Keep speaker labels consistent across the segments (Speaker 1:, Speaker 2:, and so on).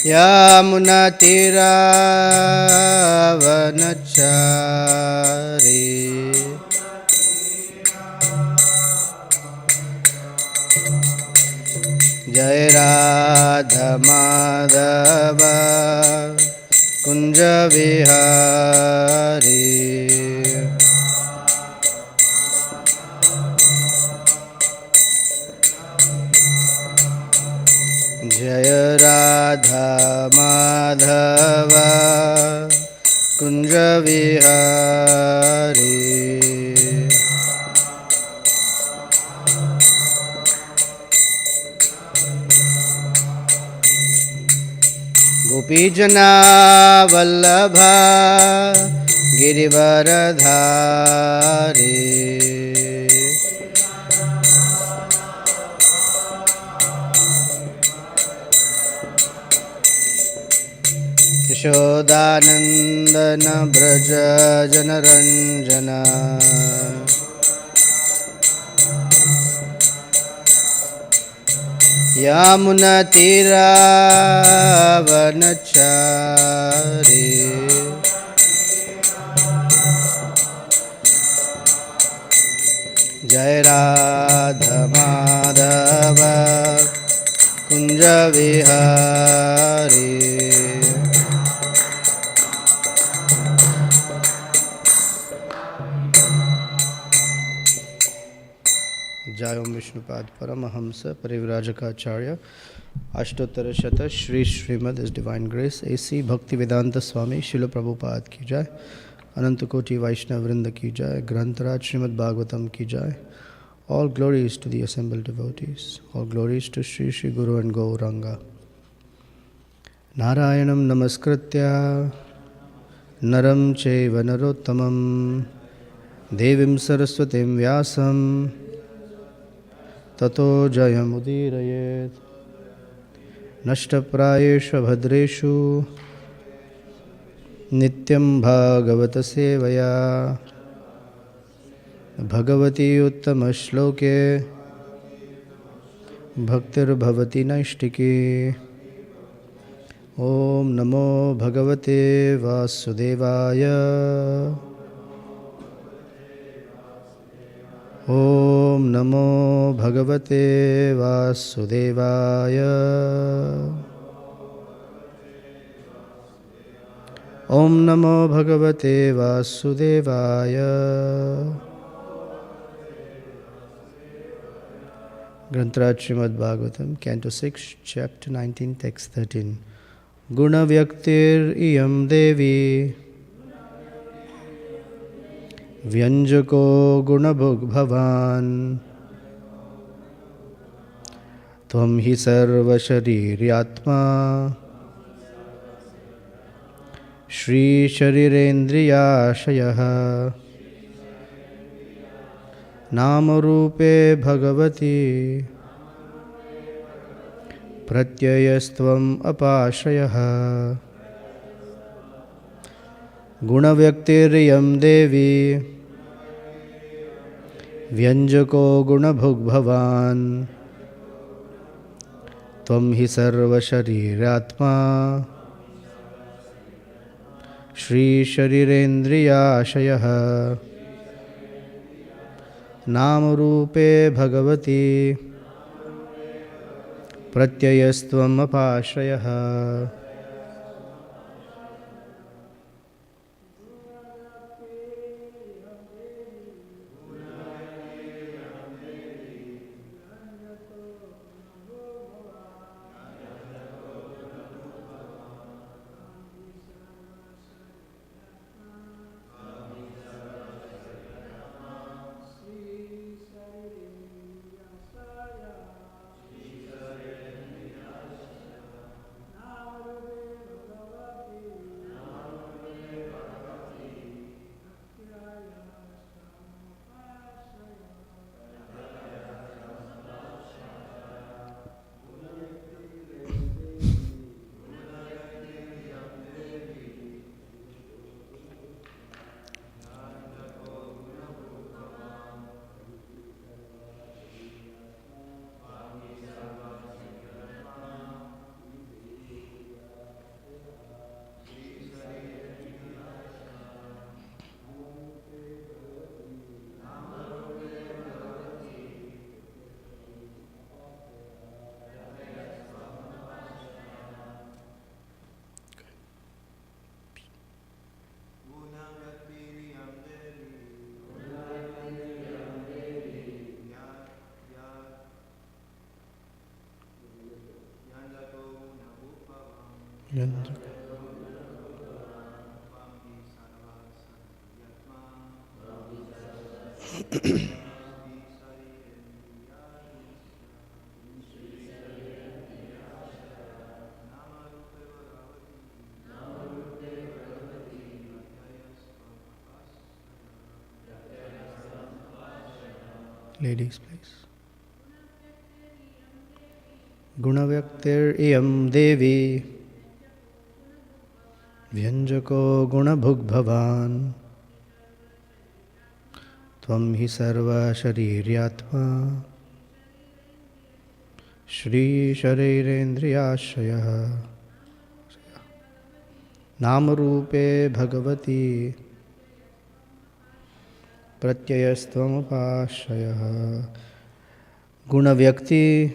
Speaker 1: यामुनातिरावनचारि जय राधा माधव कुंज विहारी जय राधा माधव कुंज विहारी गोपीजना वल्लभा गिरिवरधारी यशोदानंदन ब्रज जनरंजना यामुनातिरावनचारि जय राधा माधव कुंज विहारी जय ओम विष्णुपाद परमहंस परिव्राजकाचार्य अष्टोत्तर शत श्री श्रीमद इस डिवाइन ग्रेस एसी भक्ति वेदांत स्वामी शिल प्रभुपाद की जय, अनंत कोटि वैष्णव वृंद की जय, ग्रंथराज श्रीमद् भागवतम की जय। All glories to the assembled devotees, all glories to Sri Sri Guru and Gauranga. Narayanam namaskritya naram chaiva narottamam devim saraswatim vyasam tato jayamudirayet nashtaprayeshu bhadreshu nityam bhagavata sevaya Bhagwati उत्तम श्लोके भक्तिर्भवति नैष्टिकी। ओम नमो भगवते वासुदेवाय ओम नमो भगवते वासुदेवाय ओम नमो भगवते वासुदेवाय। ग्रंथराज Srimad Bhagavatam canto 6 chapter 19 text 13 गुण व्यक्तिर इयं देवी व्यंजको गुणभुग् भवान् त्वं हि सर्वशरीर्यात्मा श्रीशरीरेन्द्रियाशयः नामरूपे भगवती प्रत्ययस्त्वम् अपाश्रयः गुणव्यक्तिरियं देवी व्यंजको गुणभुग् भवान् त्वं हि सर्वशरीरात्मा श्रीशरीरेन्द्रियाशयः नामरूपे Bhagwati प्रत्ययस्त्वम् अपाश्रयः। Ladies, please. Gunavyaktir iyam devi Vyanjako gunabhugbhavan Tvam hi sarva shariryatma Shri sharirendriyashaya Namarupe bhagavati Pratyayastvam Gunavyakti,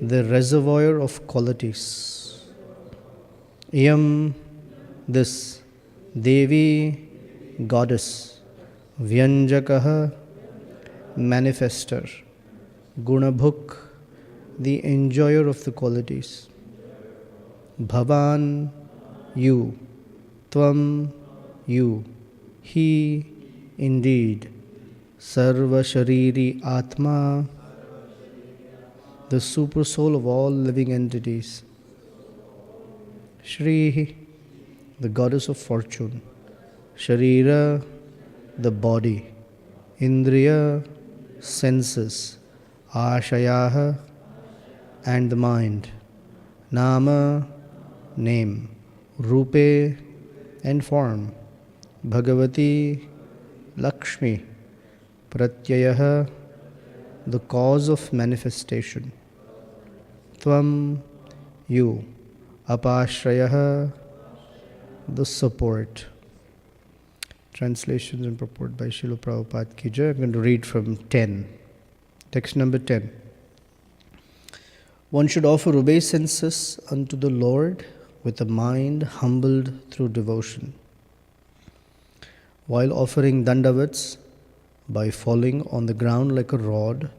Speaker 1: the reservoir of qualities. Iyam, this, Devi, goddess. Vyanjakaha, manifester. Gunabhuk, the enjoyer of the qualities. Bhavan, you. Tvam, you. He, indeed. Sarva Shariri Atma, the super soul of all living entities. Shri, the goddess of fortune. Sharira, the body. Indriya, senses. Ashayaha, and the mind. Nama, name. Rupe, and form. Bhagavati, Lakshmi. Pratyayaha, the cause of manifestation. Tvam, you. Apashrayaha, the support. Translations and purport by Srila Prabhupada Ki Jai. I'm going to read from 10. Text number 10. One should offer obeisances unto the Lord with a mind humbled through devotion. While offering dandavats, by falling on the ground like a rod,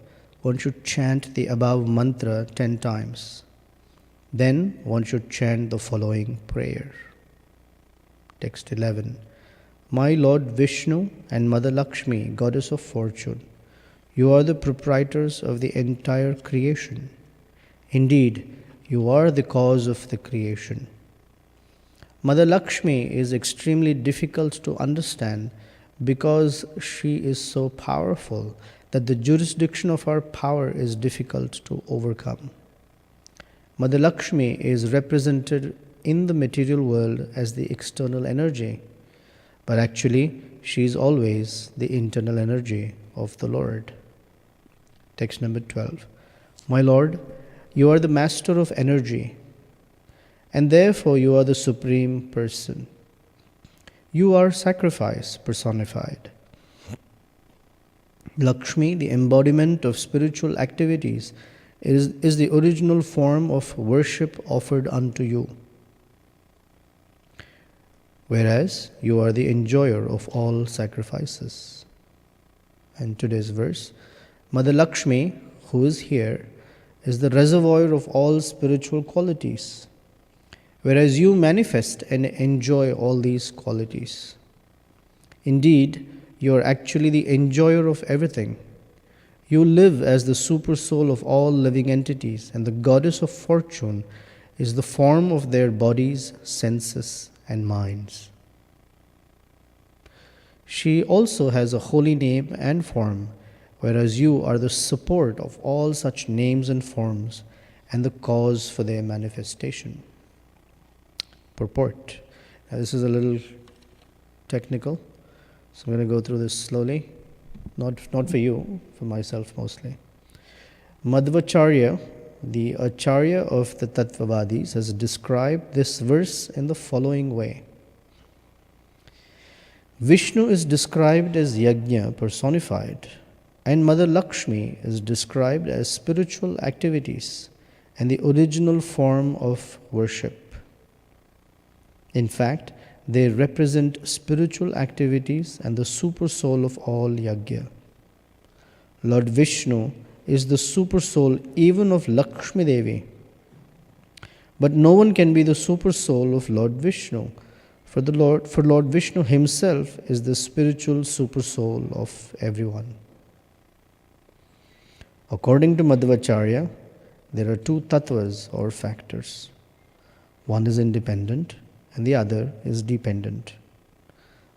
Speaker 1: one should chant the above mantra 10 times. Then one should chant the following prayer. Text 11. My Lord Vishnu and Mother Lakshmi, Goddess of Fortune, you are the proprietors of the entire creation. Indeed, you are the cause of the creation. Mother Lakshmi is extremely difficult to understand because she is so powerful that the jurisdiction of her power is difficult to overcome. Mother Lakshmi is represented in the material world as the external energy, but actually she is always the internal energy of the Lord. Text number 12. My Lord, you are the master of energy, and therefore you are the supreme person. You are sacrifice personified. Lakshmi, the embodiment of spiritual activities, is the original form of worship offered unto you. Whereas you are the enjoyer of all sacrifices. And today's verse, Mother Lakshmi, who is here, is the reservoir of all spiritual qualities. Whereas you manifest and enjoy all these qualities. Indeed, you are actually the enjoyer of everything. You live as the super soul of all living entities, and the goddess of fortune is the form of their bodies, senses, and minds. She also has a holy name and form, whereas you are the support of all such names and forms, and the cause for their manifestation. Purport. Now this is a little technical, so I'm going to go through this slowly. Not for you, for myself mostly. Madhvacharya, the Acharya of the Tattvavadis, has described this verse in the following way. Vishnu is described as Yajna personified, and Mother Lakshmi is described as spiritual activities and the original form of worship. In fact, they represent spiritual activities and the super soul of all yajna. Lord Vishnu is the super soul even of Lakshmi Devi. But no one can be the super soul of Lord Vishnu, for Lord Vishnu himself is the spiritual super soul of everyone. According to Madhvacharya, there are two tattvas or factors. One is independent and the other is dependent.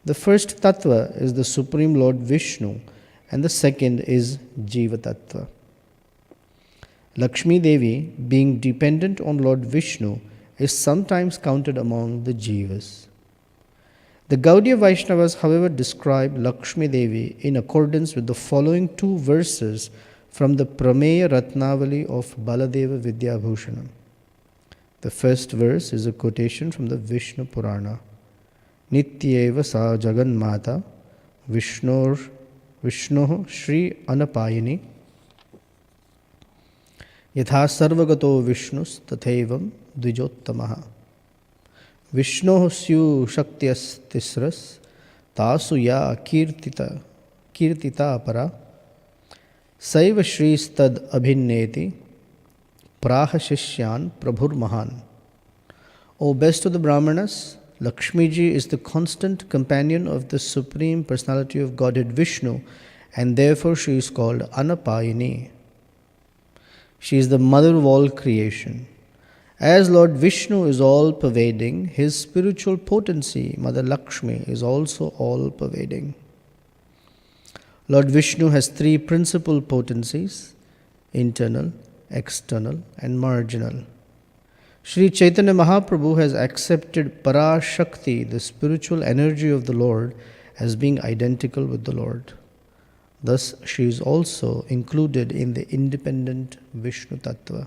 Speaker 1: The first tattva is the Supreme Lord Vishnu and the second is Jiva tattva. Lakshmi Devi, being dependent on Lord Vishnu, is sometimes counted among the Jivas. The Gaudiya Vaishnavas, however, describe Lakshmi Devi in accordance with the following two verses from the Prameya Ratnavali of Baladeva Vidyabhushanam. The first verse is a quotation from the Vishnu Purana. Nityeva sa jagan mata Vishnoh Shri Anapayini Yatha sarvagato Vishnus tathaevam dvijottamaha Vishnoh syu shaktyas tisras tasu ya kirtita para Saiva Shri Stad Abhinneti Praha Shishyan Prabhur Mahan. O best of the Brahmanas, Lakshmiji is the constant companion of the Supreme Personality of Godhead Vishnu, and therefore she is called Anapayini. She is the mother of all creation. As Lord Vishnu is all-pervading, his spiritual potency, Mother Lakshmi, is also all-pervading. Lord Vishnu has three principal potencies: internal, external, and marginal. Sri Chaitanya Mahaprabhu has accepted Parashakti, the spiritual energy of the Lord, as being identical with the Lord. Thus, she is also included in the independent Vishnu Tattva.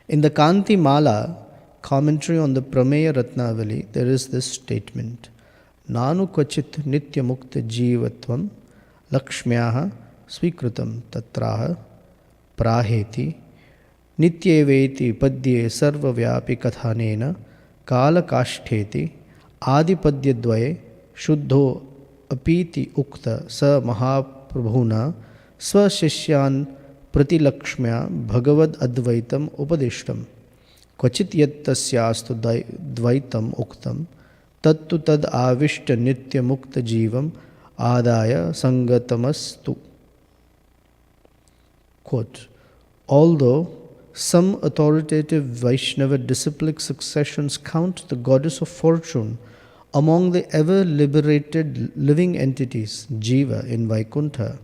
Speaker 1: In the Kanti Mala, commentary on the Prameya Ratnavali, there is this statement: Nanu kvachit nitya mukta jivatvam lakshmyaha svikrutam tatraha praheti nityeveti padye sarvavyapi kathanena kala kastheti adipadyadvaye shuddho apiti ukta sa mahaprabhuna swashishyan pratilakshmya bhagavad advaitam upadishtam kvachit yat tasyastu dvaitam uktam tattu tad avishta nitya mukta jivam adaya sangatamastu. Quote, although some authoritative Vaishnava disciplic successions count the goddess of fortune among the ever-liberated living entities, Jiva, in Vaikuntha,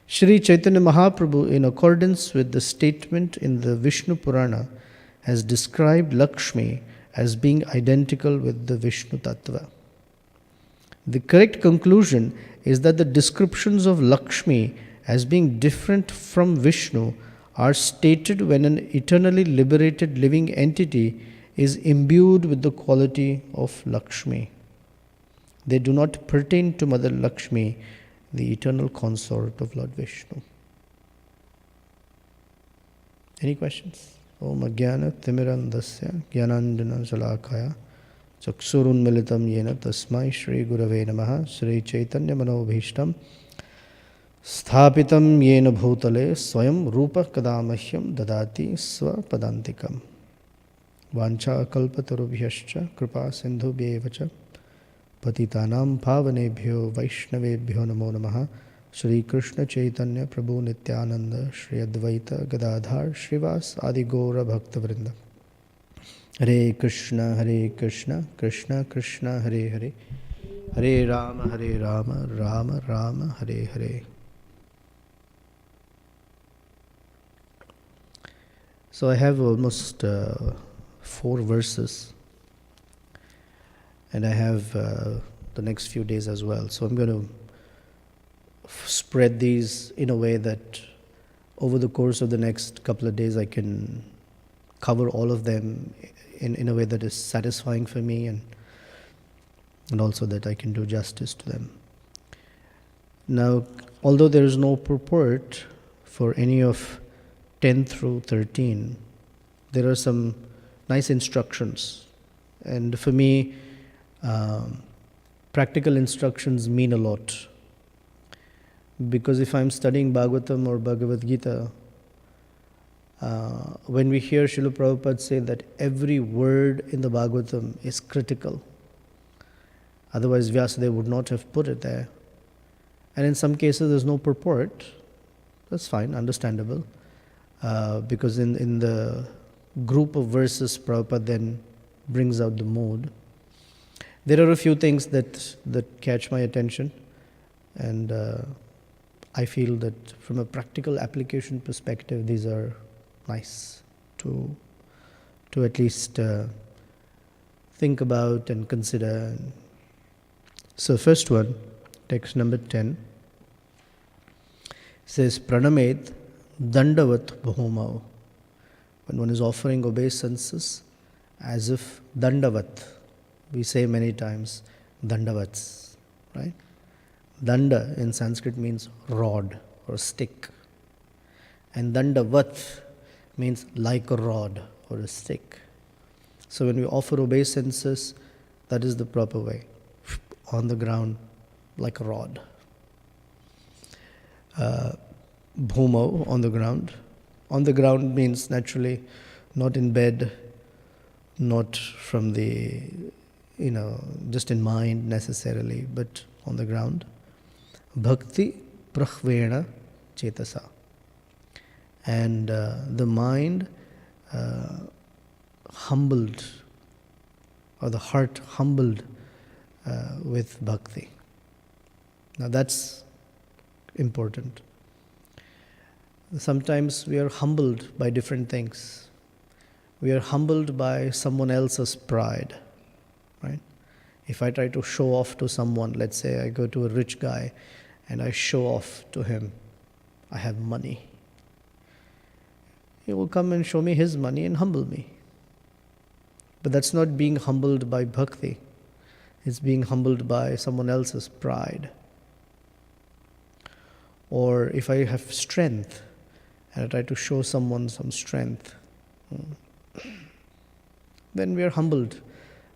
Speaker 1: Sri Chaitanya Mahaprabhu, in accordance with the statement in the Vishnu Purana, has described Lakshmi as being identical with the Vishnu Tattva. The correct conclusion is that the descriptions of Lakshmi as being different from Vishnu are stated when an eternally liberated living entity is imbued with the quality of Lakshmi. They do not pertain to Mother Lakshmi, the eternal consort of Lord Vishnu. Any questions? Om Ajnana Timirandasya Jnanandjana Jalakaya Chaksurunmilitam Yena Tasmai Shri Gurave Namaha Shri Chaitanya Manobhishtam Sthapitam Yena Bhutale Swayam Rupa Kadamahyam Dadati Swapadantikam Vancha Kalpatarubhyascha Kripa Sindhubhyevacha Patitanam Pavanebhyo Vaishnavebhyo Namo Namaha Shri Krishna Chaitanya Prabhu Nityananda Shri Advaita Gadadhar Shrivas Adi Gaura Bhakta Vrinda. Hare Krishna Krishna Krishna Hare Hare Hare Rama Rama Rama Hare Hare. So I have almost 4 verses, and I have the next few days as well. So I'm going to spread these in a way that over the course of the next couple of days I can cover all of them in a way that is satisfying for me, and also that I can do justice to them. Now, although there is no purport for any of 10 through 13, there are some nice instructions. And for me, practical instructions mean a lot. Because if I'm studying Bhagavatam or Bhagavad Gita, when we hear Srila Prabhupada say that every word in the Bhagavatam is critical, otherwise Vyasadeva would not have put it there. And in some cases there's no purport. That's fine, understandable. Because in the group of verses, Prabhupada then brings out the mood. There are a few things that catch my attention, and I feel that from a practical application perspective, these are nice to at least think about and consider. So first one, text number 10, says Pranamed Dandavat Bhomao. When one is offering obeisances, as if Dandavat, we say many times Dandavats, right? Danda in Sanskrit means rod or stick, and Dandavat means like a rod or a stick. So when we offer obeisances, that is the proper way, on the ground like a rod. Bhumau, on the ground. On the ground means naturally not in bed, not from the, just in mind necessarily, but on the ground. Bhakti prahvena chetasa. And the mind humbled, or the heart humbled with bhakti. Now that's important. Sometimes we are humbled by different things. We are humbled by someone else's pride, right? If I try to show off to someone, let's say I go to a rich guy and I show off to him, I have money. He will come and show me his money and humble me. But that's not being humbled by bhakti. It's being humbled by someone else's pride. Or if I have strength and I try to show someone some strength, then we are humbled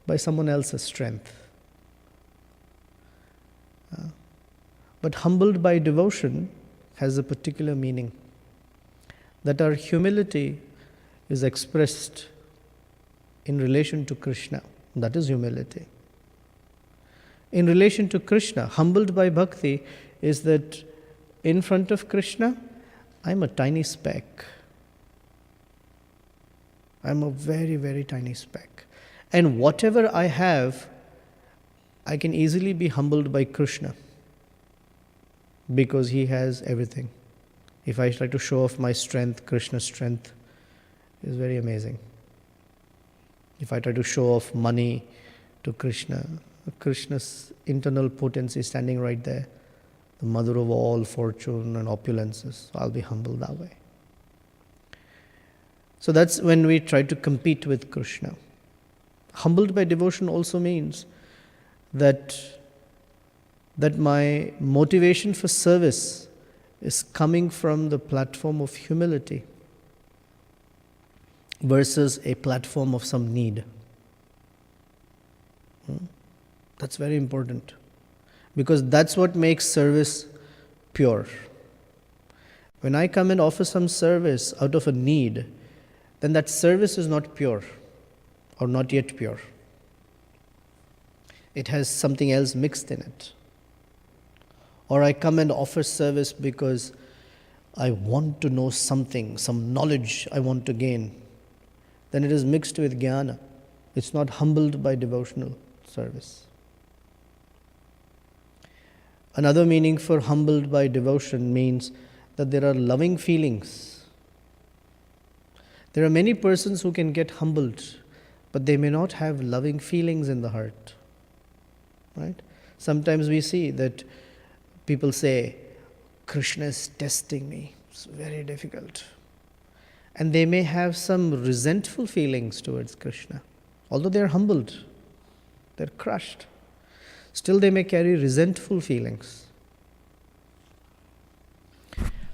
Speaker 1: by someone else's strength. But humbled by devotion has a particular meaning. That our humility is expressed in relation to Krishna. That is humility. In relation to Krishna, humbled by bhakti is that in front of Krishna, I'm a tiny speck. I'm a very, very tiny speck. And whatever I have, I can easily be humbled by Krishna because he has everything. If I try to show off my strength, Krishna's strength is very amazing. If I try to show off money to Krishna, Krishna's internal potency is standing right there, the mother of all fortune and opulences. So I'll be humbled that way. So that's when we try to compete with Krishna. Humbled by devotion also means that my motivation for service is coming from the platform of humility versus a platform of some need. That's very important, because that's what makes service pure. When I come and offer some service out of a need, then that service is not pure, or not yet pure. It has something else mixed in it. Or I come and offer service because I want to know something, some knowledge I want to gain. Then it is mixed with jnana. It's not humbled by devotional service. Another meaning for humbled by devotion means that there are loving feelings. There are many persons who can get humbled, but they may not have loving feelings in the heart. Right? Sometimes we see that people say, Krishna is testing me. It's very difficult. And they may have some resentful feelings towards Krishna. Although they are humbled, they are crushed. Still they may carry resentful feelings.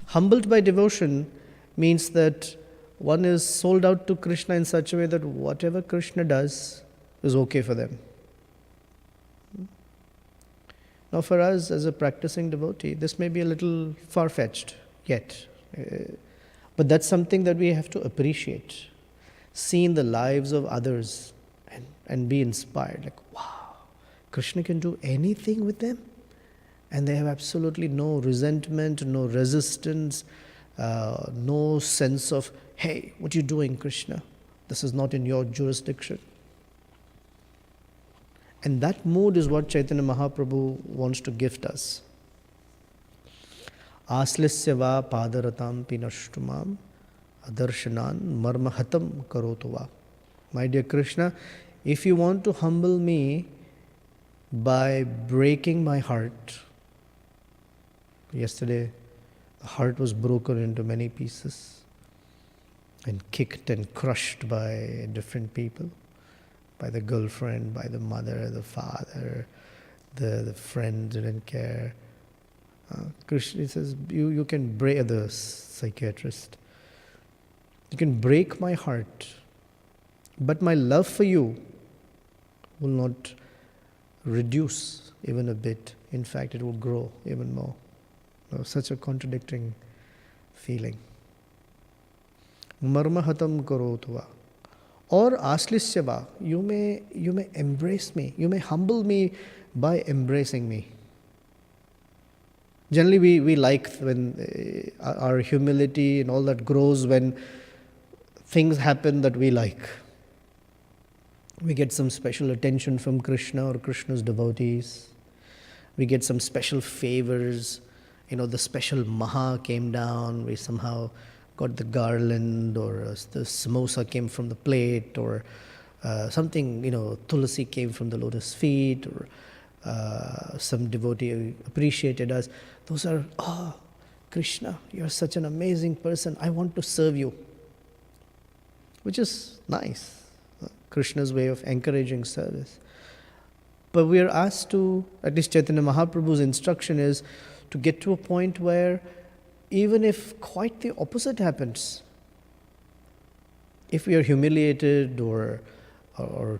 Speaker 1: Humbled by devotion means that one is sold out to Krishna in such a way that whatever Krishna does is okay for them. Now for us as a practicing devotee, this may be a little far-fetched yet. But that's something that we have to appreciate. See in the lives of others and be inspired. Like, wow, Krishna can do anything with them? And they have absolutely no resentment, no resistance, no sense of, hey, what are you doing, Krishna? This is not in your jurisdiction. And that mood is what Chaitanya Mahaprabhu wants to gift us. Aslisya va padaratam pinashtumam adarshanan marmahatam karotu va. My dear Krishna, if you want to humble me by breaking my heart, yesterday the heart was broken into many pieces and kicked and crushed by different people, by the girlfriend, by the mother, the father, the friend didn't care. Krishna says, you can break, the psychiatrist, you can break my heart, but my love for you will not reduce even a bit. In fact, it will grow even more. Such a contradicting feeling. Marmahatam karotuva. Or aslisyava, you may embrace me, you may humble me by embracing me. Generally we like when our humility and all that grows when things happen that we like. We get some special attention from Krishna or Krishna's devotees. We get some special favors. The special maha came down, we somehow got the garland, or the samosa came from the plate, or something, tulasi came from the lotus feet, or some devotee appreciated us. Those are, Krishna, you're such an amazing person, I want to serve you. Which is nice, Krishna's way of encouraging service. But we are asked to, at least Chaitanya Mahaprabhu's instruction is, to get to a point where even if quite the opposite happens, if we are humiliated or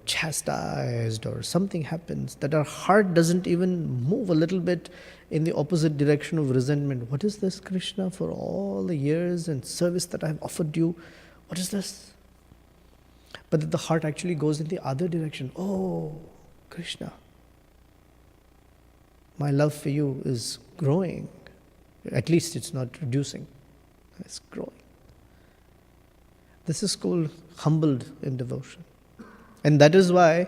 Speaker 1: chastised or something happens, that our heart doesn't even move a little bit in the opposite direction of resentment. What is this, Krishna, for all the years and service that I have offered you? What is this? But that the heart actually goes in the other direction. Oh, Krishna, my love for you is growing. At least it's not reducing. It's growing. This is called humbled in devotion. And that is why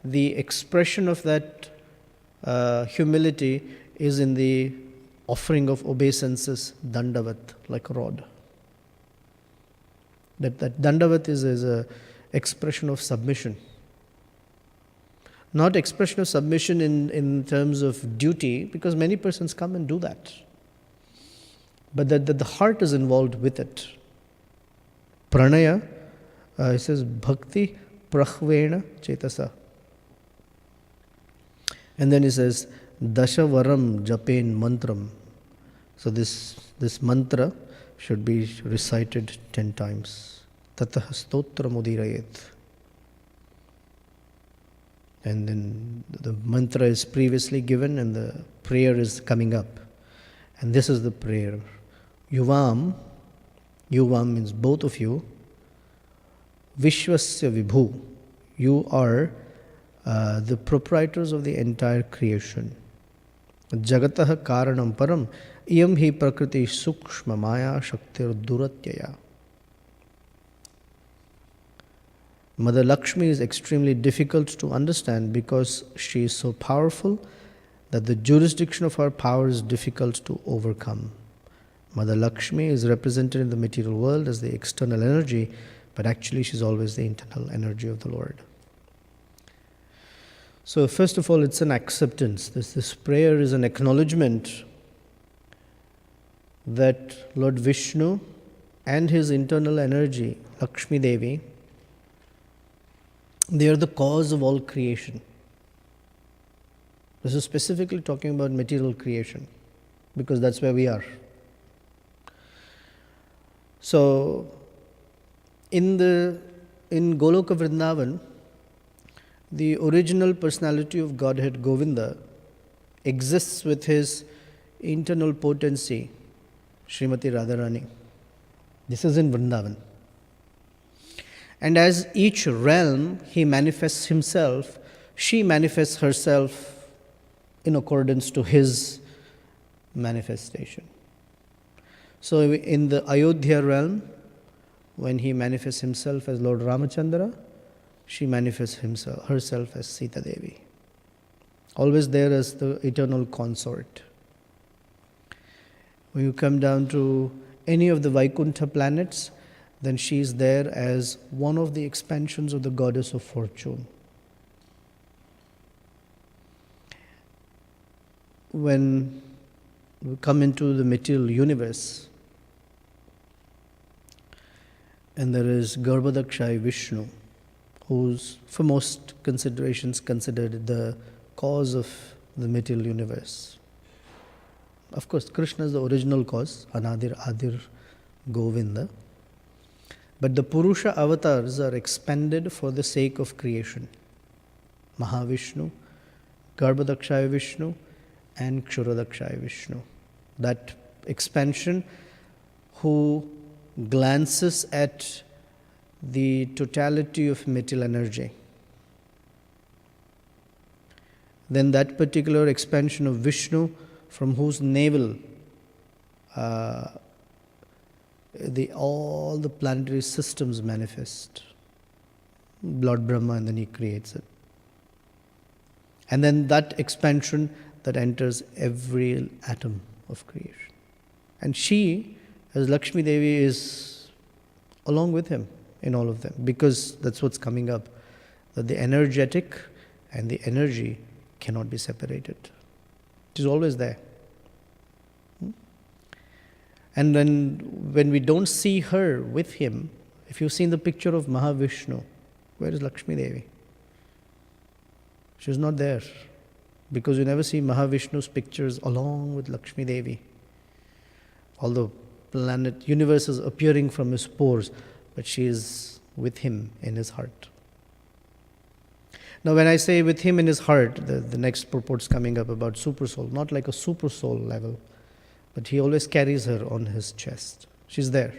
Speaker 1: the expression of that humility is in the offering of obeisances, dandavat, like a rod. That dandavat is a expression of submission. Not expression of submission in terms of duty, because many persons come and do that. But that the heart is involved with it. Pranaya, it says, bhakti prahvena chetasa. And then it says, dashavaram japen mantram. So this mantra should be recited 10 times. Tatah stotra mudirayet. And then the mantra is previously given and the prayer is coming up. And this is the prayer. Yuvam means both of you. Vishwasya vibhu, you are the proprietors of the entire creation. Jagatah karanam param, iyam hi prakriti sukshma maya shaktir duratyaya. Mother Lakshmi is extremely difficult to understand because she is so powerful that the jurisdiction of her power is difficult to overcome. Mother Lakshmi is represented in the material world as the external energy, but actually she is always the internal energy of the Lord. So first of all, it's an acceptance. This prayer is an acknowledgement that Lord Vishnu and his internal energy, Lakshmi Devi, they are the cause of all creation. This is specifically talking about material creation, because that's where we are. So, in Goloka Vrindavan, the original personality of Godhead Govinda exists with his internal potency, Srimati Radharani. This is in Vrindavan. And as each realm he manifests himself, she manifests herself in accordance to his manifestation. So in the Ayodhya realm, when he manifests himself as Lord Ramachandra, she manifests herself as Sita Devi. Always there as the eternal consort. When you come down to any of the Vaikuntha planets, then she is there as one of the expansions of the goddess of fortune. When we come into the material universe, and there is Garbhodakshai Vishnu, who's for most considerations considered the cause of the material universe. Of course, Krishna is the original cause, Anadir Adir Govinda. But the Purusha avatars are expanded for the sake of creation. Mahavishnu, Garbhodakshaya Vishnu, and Kshuradakshaya Vishnu. That expansion who glances at the totality of material energy. Then that particular expansion of Vishnu, from whose navel all the planetary systems manifest. Lord Brahma, and then he creates it. And then that expansion that enters every atom of creation. And she, as Lakshmi Devi, is along with him in all of them, because that's what's coming up, that the energetic and the energy cannot be separated. It is always there. And then when we don't see her with him, if you've seen the picture of Mahavishnu, where is Lakshmi Devi? She's not there, because you never see Mahavishnu's pictures along with Lakshmi Devi. Although universe is appearing from his pores, but she is with him in his heart. Now when I say with him in his heart, the next purport's coming up about super soul, not like a super soul level, but he always carries her on his chest. She's there.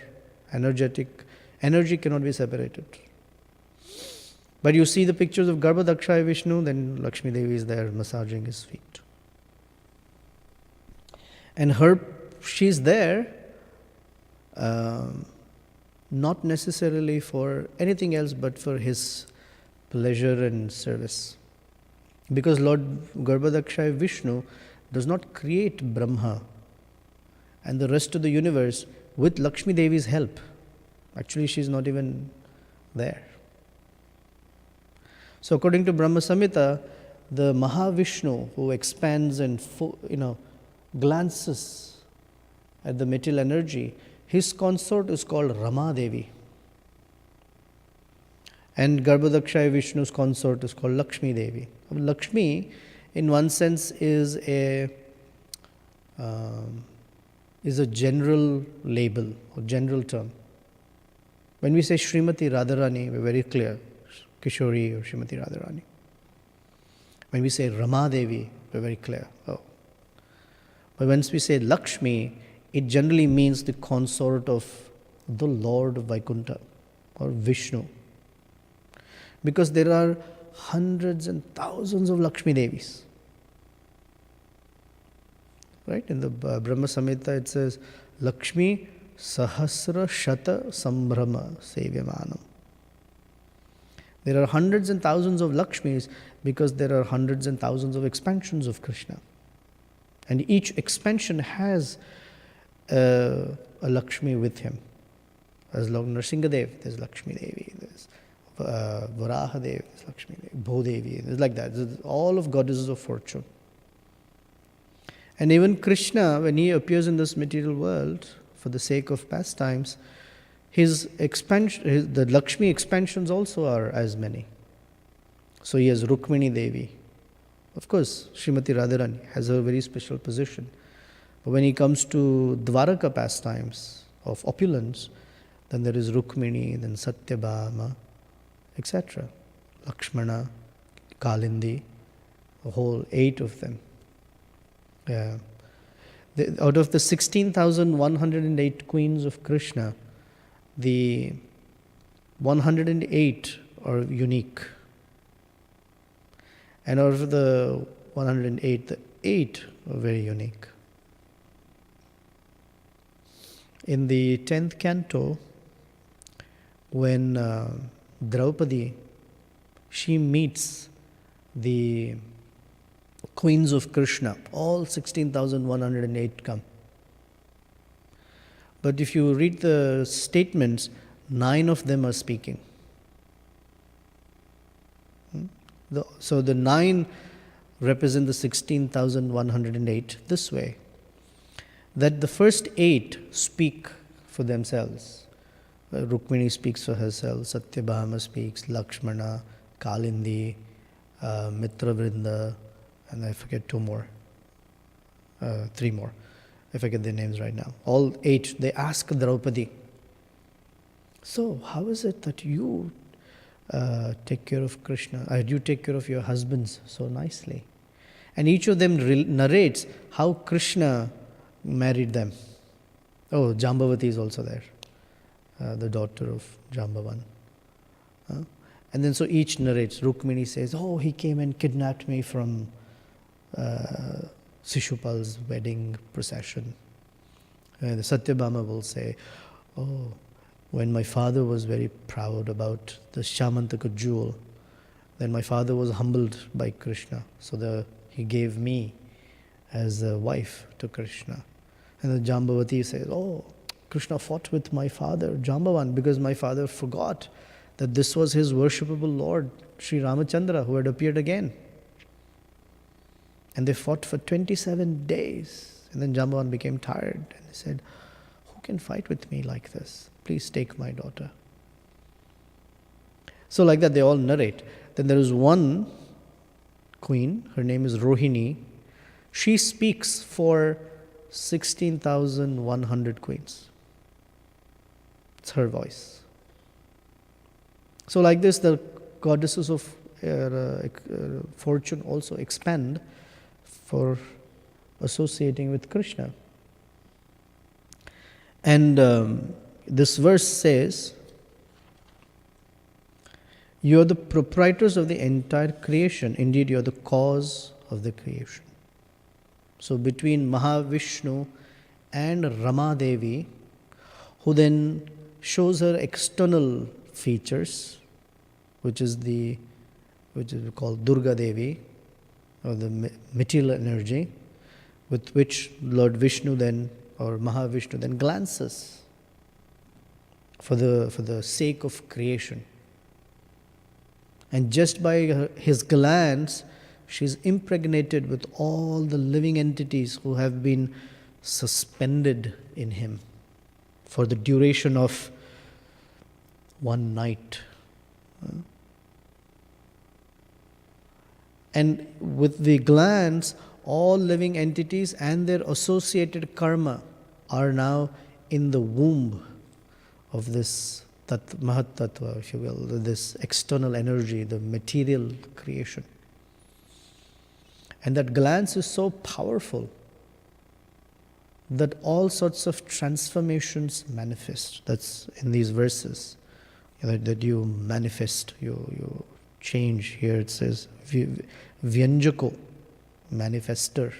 Speaker 1: Energy cannot be separated. But you see the pictures of Garbhodakshaya Vishnu, then Lakshmi Devi is there massaging his feet. And she's there not necessarily for anything else but for his pleasure and service. Because Lord Garbhodakshaya Vishnu does not create Brahma and the rest of the universe with Lakshmi Devi's help. Actually, she's not even there. So according to Brahma Samhita, the Mahavishnu who expands and glances at the material energy, his consort is called Rama Devi. And Garbhodakshaya Vishnu's consort is called Lakshmi Devi. Lakshmi, in one sense, is a general label or general term. When we say Srimati Radharani, we're very clear, Kishori or Srimati Radharani. When we say Rama Devi, we're very clear. Oh. But once we say Lakshmi, it generally means the consort of the Lord of Vaikuntha or Vishnu. Because there are hundreds and thousands of Lakshmi Devis. Right? In the Brahma Samhita it says, Lakshmi Sahasra Shata Sambrahma Sevyamanam. There are hundreds and thousands of Lakshmis because there are hundreds and thousands of expansions of Krishna. And each expansion has a Lakshmi with him. As Lord Nrsingadev, there's Lakshmi Devi, there's Varaha Devi, there's Lakshmi Devi, Bhodevi, there's like that. There's all of goddesses of fortune. And even Krishna, when he appears in this material world for the sake of pastimes, the Lakshmi expansions also are as many. So he has Rukmini Devi. Of course, Srimati Radharani has a very special position. But when he comes to Dwaraka pastimes of opulence, then there is Rukmini, then Satyabhama, etc. Lakshmana, Kalindi, a whole 8 of them. Out of the 16,108 queens of Krishna, The 108 are unique. And out of the 108, the 8 are very unique. In the 10th canto, when Draupadi, she meets the queens of Krishna, all 16,108 come. But if you read the statements, 9 of them are speaking. So the 9 represent the 16,108 this way, that the first 8 speak for themselves. Rukmini speaks for herself, Satyabhama speaks, Lakshmana, Kalindi, Mitravrinda, and I forget 2 more, 3 more. I forget their names right now. All 8, they ask Draupadi, so how is it that you take care of Krishna, you take care of your husbands so nicely? And each of them narrates how Krishna married them. Oh, Jambavati is also there, the daughter of Jambavan. And then so each narrates. Rukmini says, oh, he came and kidnapped me from Shishupal's wedding procession. The Satyabhama will say, oh, when my father was very proud about the Shamantaka jewel, then my father was humbled by Krishna. So he gave me as a wife to Krishna. And the Jambavati says, oh, Krishna fought with my father, Jambavan, because my father forgot that this was his worshipable Lord, Sri Ramachandra, who had appeared again. And they fought for 27 days. And then Jambavan became tired and he said, who can fight with me like this? Please take my daughter. So like that they all narrate. Then there is one queen, her name is Rohini. She speaks for 16,100 queens. It's her voice. So like this, the goddesses of fortune also expand for associating with Krishna. And this verse says, you are the proprietors of the entire creation. Indeed, you are the cause of the creation. So between Mahavishnu and Rama Devi, who then shows her external features, which is called Durga Devi, or the material energy, with which Lord Vishnu then, or Mahavishnu then glances for the sake of creation. And just by his glance, she's impregnated with all the living entities who have been suspended in him for the duration of one night. And with the glance, all living entities and their associated karma are now in the womb of this Mahat Tattva, if you will, this external energy, the material creation. And that glance is so powerful that all sorts of transformations manifest. That's in these verses, that you manifest, you change. Here it says, Vyanjako, manifester.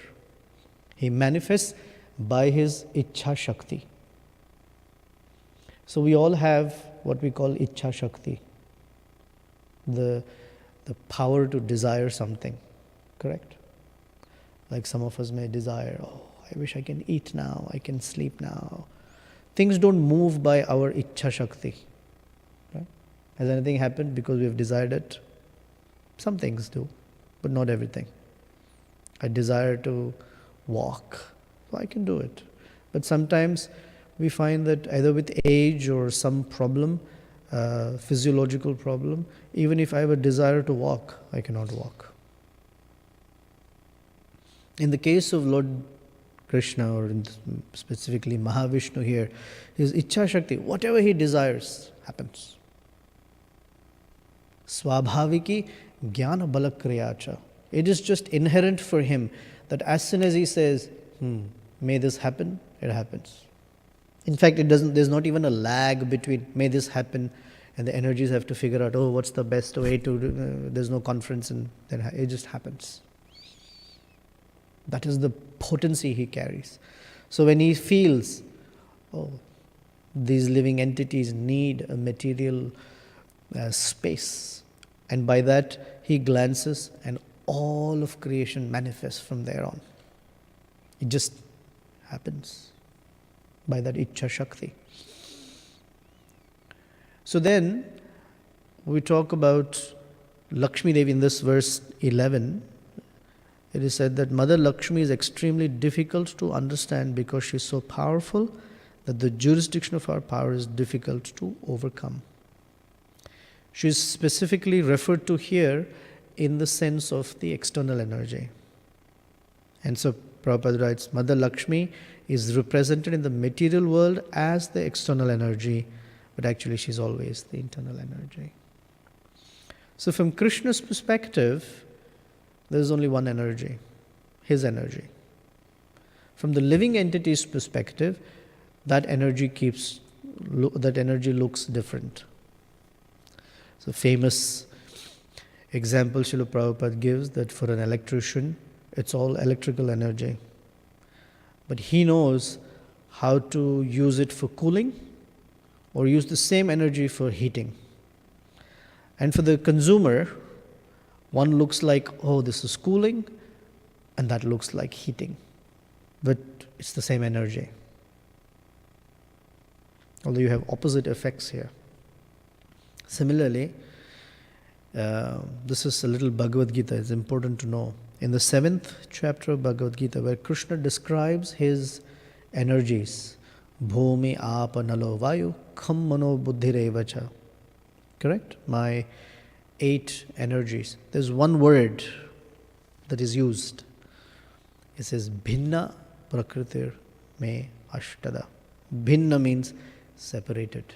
Speaker 1: He manifests by his Ichha Shakti. So we all have what we call Ichha Shakti, the power to desire something, correct? Like some of us may desire, oh, I wish I can eat now, I can sleep now. Things don't move by our Ichha Shakti. Right? Has anything happened because we have desired it? Some things do, but not everything. I desire to walk, so I can do it. But sometimes we find that either with age or some problem, physiological problem, even if I have a desire to walk, I cannot walk. In the case of Lord Krishna, or specifically Mahavishnu here, his Ichha Shakti, whatever he desires, happens. Swabhaviki Jnana Balakriyacha. It is just inherent for him that as soon as he says, may this happen, it happens. In fact, there's not even a lag between may this happen and the energies have to figure out, what's the best way to do, there's no conference, and then it just happens. That is the potency he carries. So when he feels, these living entities need a material space, and by that he glances and all of creation manifests from there on. It just happens by that Ichcha Shakti. So then we talk about Lakshmi Devi in this verse 11. It is said that Mother Lakshmi is extremely difficult to understand because she is so powerful that the jurisdiction of our power is difficult to overcome. She is specifically referred to here in the sense of the external energy. And so Prabhupada writes, Mother Lakshmi is represented in the material world as the external energy, but actually she's always the internal energy. So from Krishna's perspective, there is only one energy, his energy. From the living entity's perspective, that energy looks different. So famous example Srila Prabhupada gives that for an electrician, it's all electrical energy. But he knows how to use it for cooling or use the same energy for heating. And for the consumer, one looks like, this is cooling, and that looks like heating. But it's the same energy. Although you have opposite effects here. Similarly, this is a little Bhagavad Gita, it's important to know. In the 7th chapter of Bhagavad Gita, where Krishna describes his energies, Bhumi, Apa, Nalo, Vayu, Kham, Mano, Buddhirevacha. Correct? My 8 energies. There's one word that is used. It says, Bhinna Prakritir Me Ashtada. Bhinna means separated.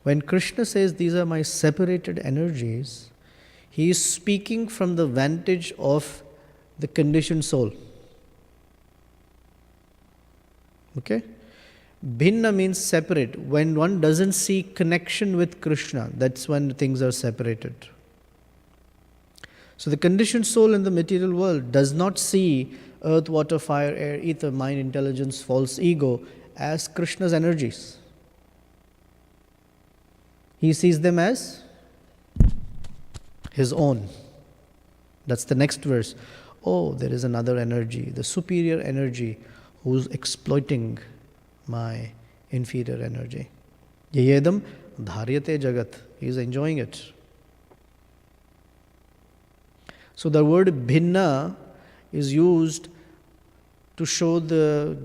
Speaker 1: When Krishna says, these are my separated energies, he is speaking from the vantage of the conditioned soul. Okay? Bhinna means separate. When one doesn't see connection with Krishna, that's when things are separated. So the conditioned soul in the material world does not see earth, water, fire, air, ether, mind, intelligence, false ego as Krishna's energies. He sees them as his own. That's the next verse. There is another energy, the superior energy, who's exploiting my inferior energy. Yayedam dharyate jagat. He is enjoying it. So the word bhinna is used to show the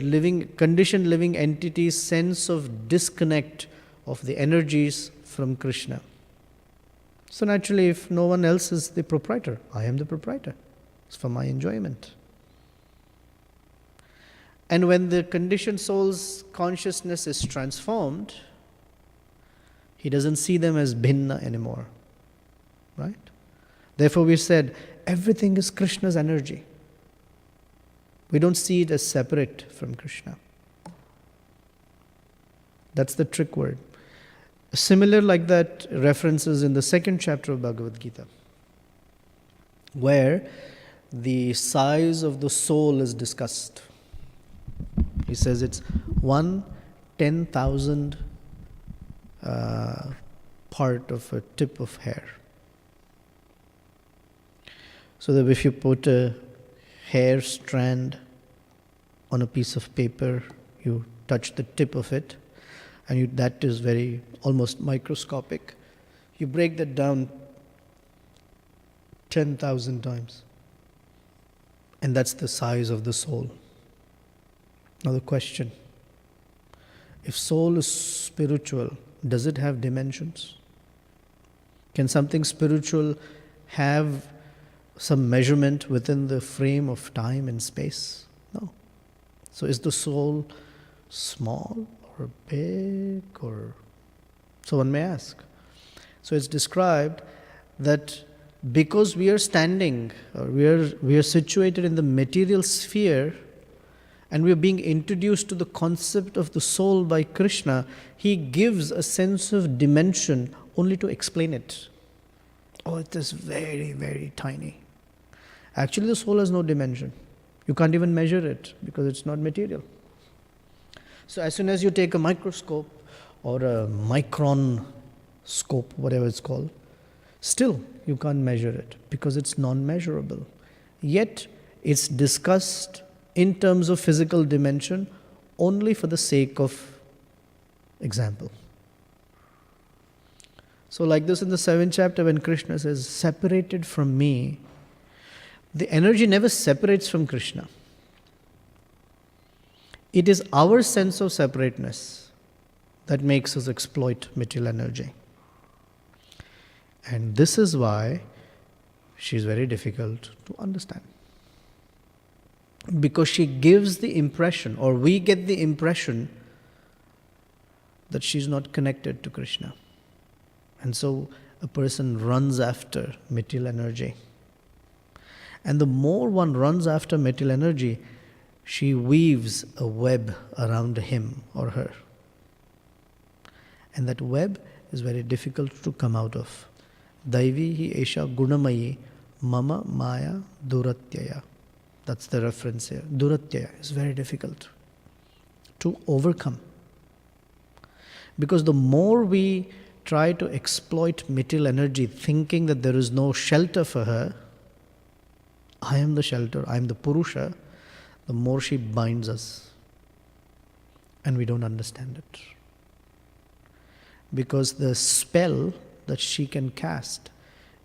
Speaker 1: conditioned living entity's sense of disconnect of the energies from Krishna. So naturally, if no one else is the proprietor, I am the proprietor. It's for my enjoyment. And when the conditioned soul's consciousness is transformed, he doesn't see them as bhinna anymore. Right? Therefore we said, everything is Krishna's energy. We don't see it as separate from Krishna. That's the trick word. Similar like that references in the 2nd chapter of Bhagavad Gita, where the size of the soul is discussed. He says it's 1/10,000 part of a tip of hair. So that if you put a hair strand on a piece of paper, you touch the tip of it, and that is very almost microscopic. You break that down 10,000 times, and that's the size of the soul. Now the question, if soul is spiritual, does it have dimensions? Can something spiritual have some measurement within the frame of time and space? No. So is the soul small or big, or so one may ask. So it's described that because we are standing, or we are situated in the material sphere, and we are being introduced to the concept of the soul by Krishna, he gives a sense of dimension only to explain it. Oh, it is very, very tiny. Actually, the soul has no dimension. You can't even measure it because it's not material. So as soon as you take a microscope or a micron scope, whatever it's called, still you can't measure it because it's non-measurable. Yet it's discussed in terms of physical dimension only for the sake of example. So like this in the 7th chapter when Krishna says, separated from me, the energy never separates from Krishna. It is our sense of separateness that makes us exploit material energy. And this is why she is very difficult to understand. Because she gives the impression, or we get the impression, that she is not connected to Krishna. And so a person runs after material energy. And the more one runs after material energy, she weaves a web around him or her. And that web is very difficult to come out of. Daivi hi esha gunamayi mama maya duratyaya. That's the reference here. Duratyaya is very difficult to overcome. Because the more we try to exploit material energy thinking that there is no shelter for her, I am the shelter, I am the Purusha, the more she binds us. And we don't understand it. Because the spell that she can cast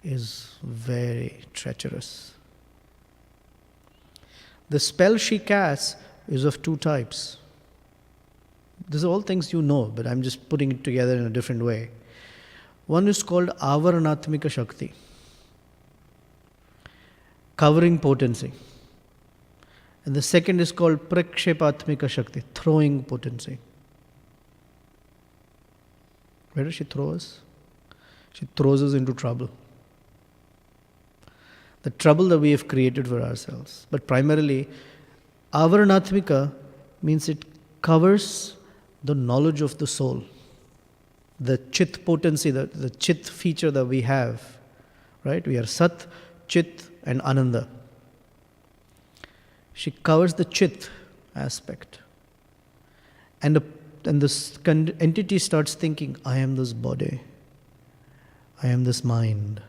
Speaker 1: is very treacherous. The spell she casts is of two types. These are all things you know, but I'm just putting it together in a different way. One is called Avaranatmika Shakti, covering potency. And the second is called Prakshepatmika Shakti, throwing potency. Where does she throw us? She throws us into trouble. The trouble that we have created for ourselves. But primarily, Avaranatmika means it covers the knowledge of the soul. The Chit potency, the Chit feature that we have. Right? We are Sat, Chit and Ananda. She covers the Chit aspect. And this entity starts thinking, I am this body. I am this mind.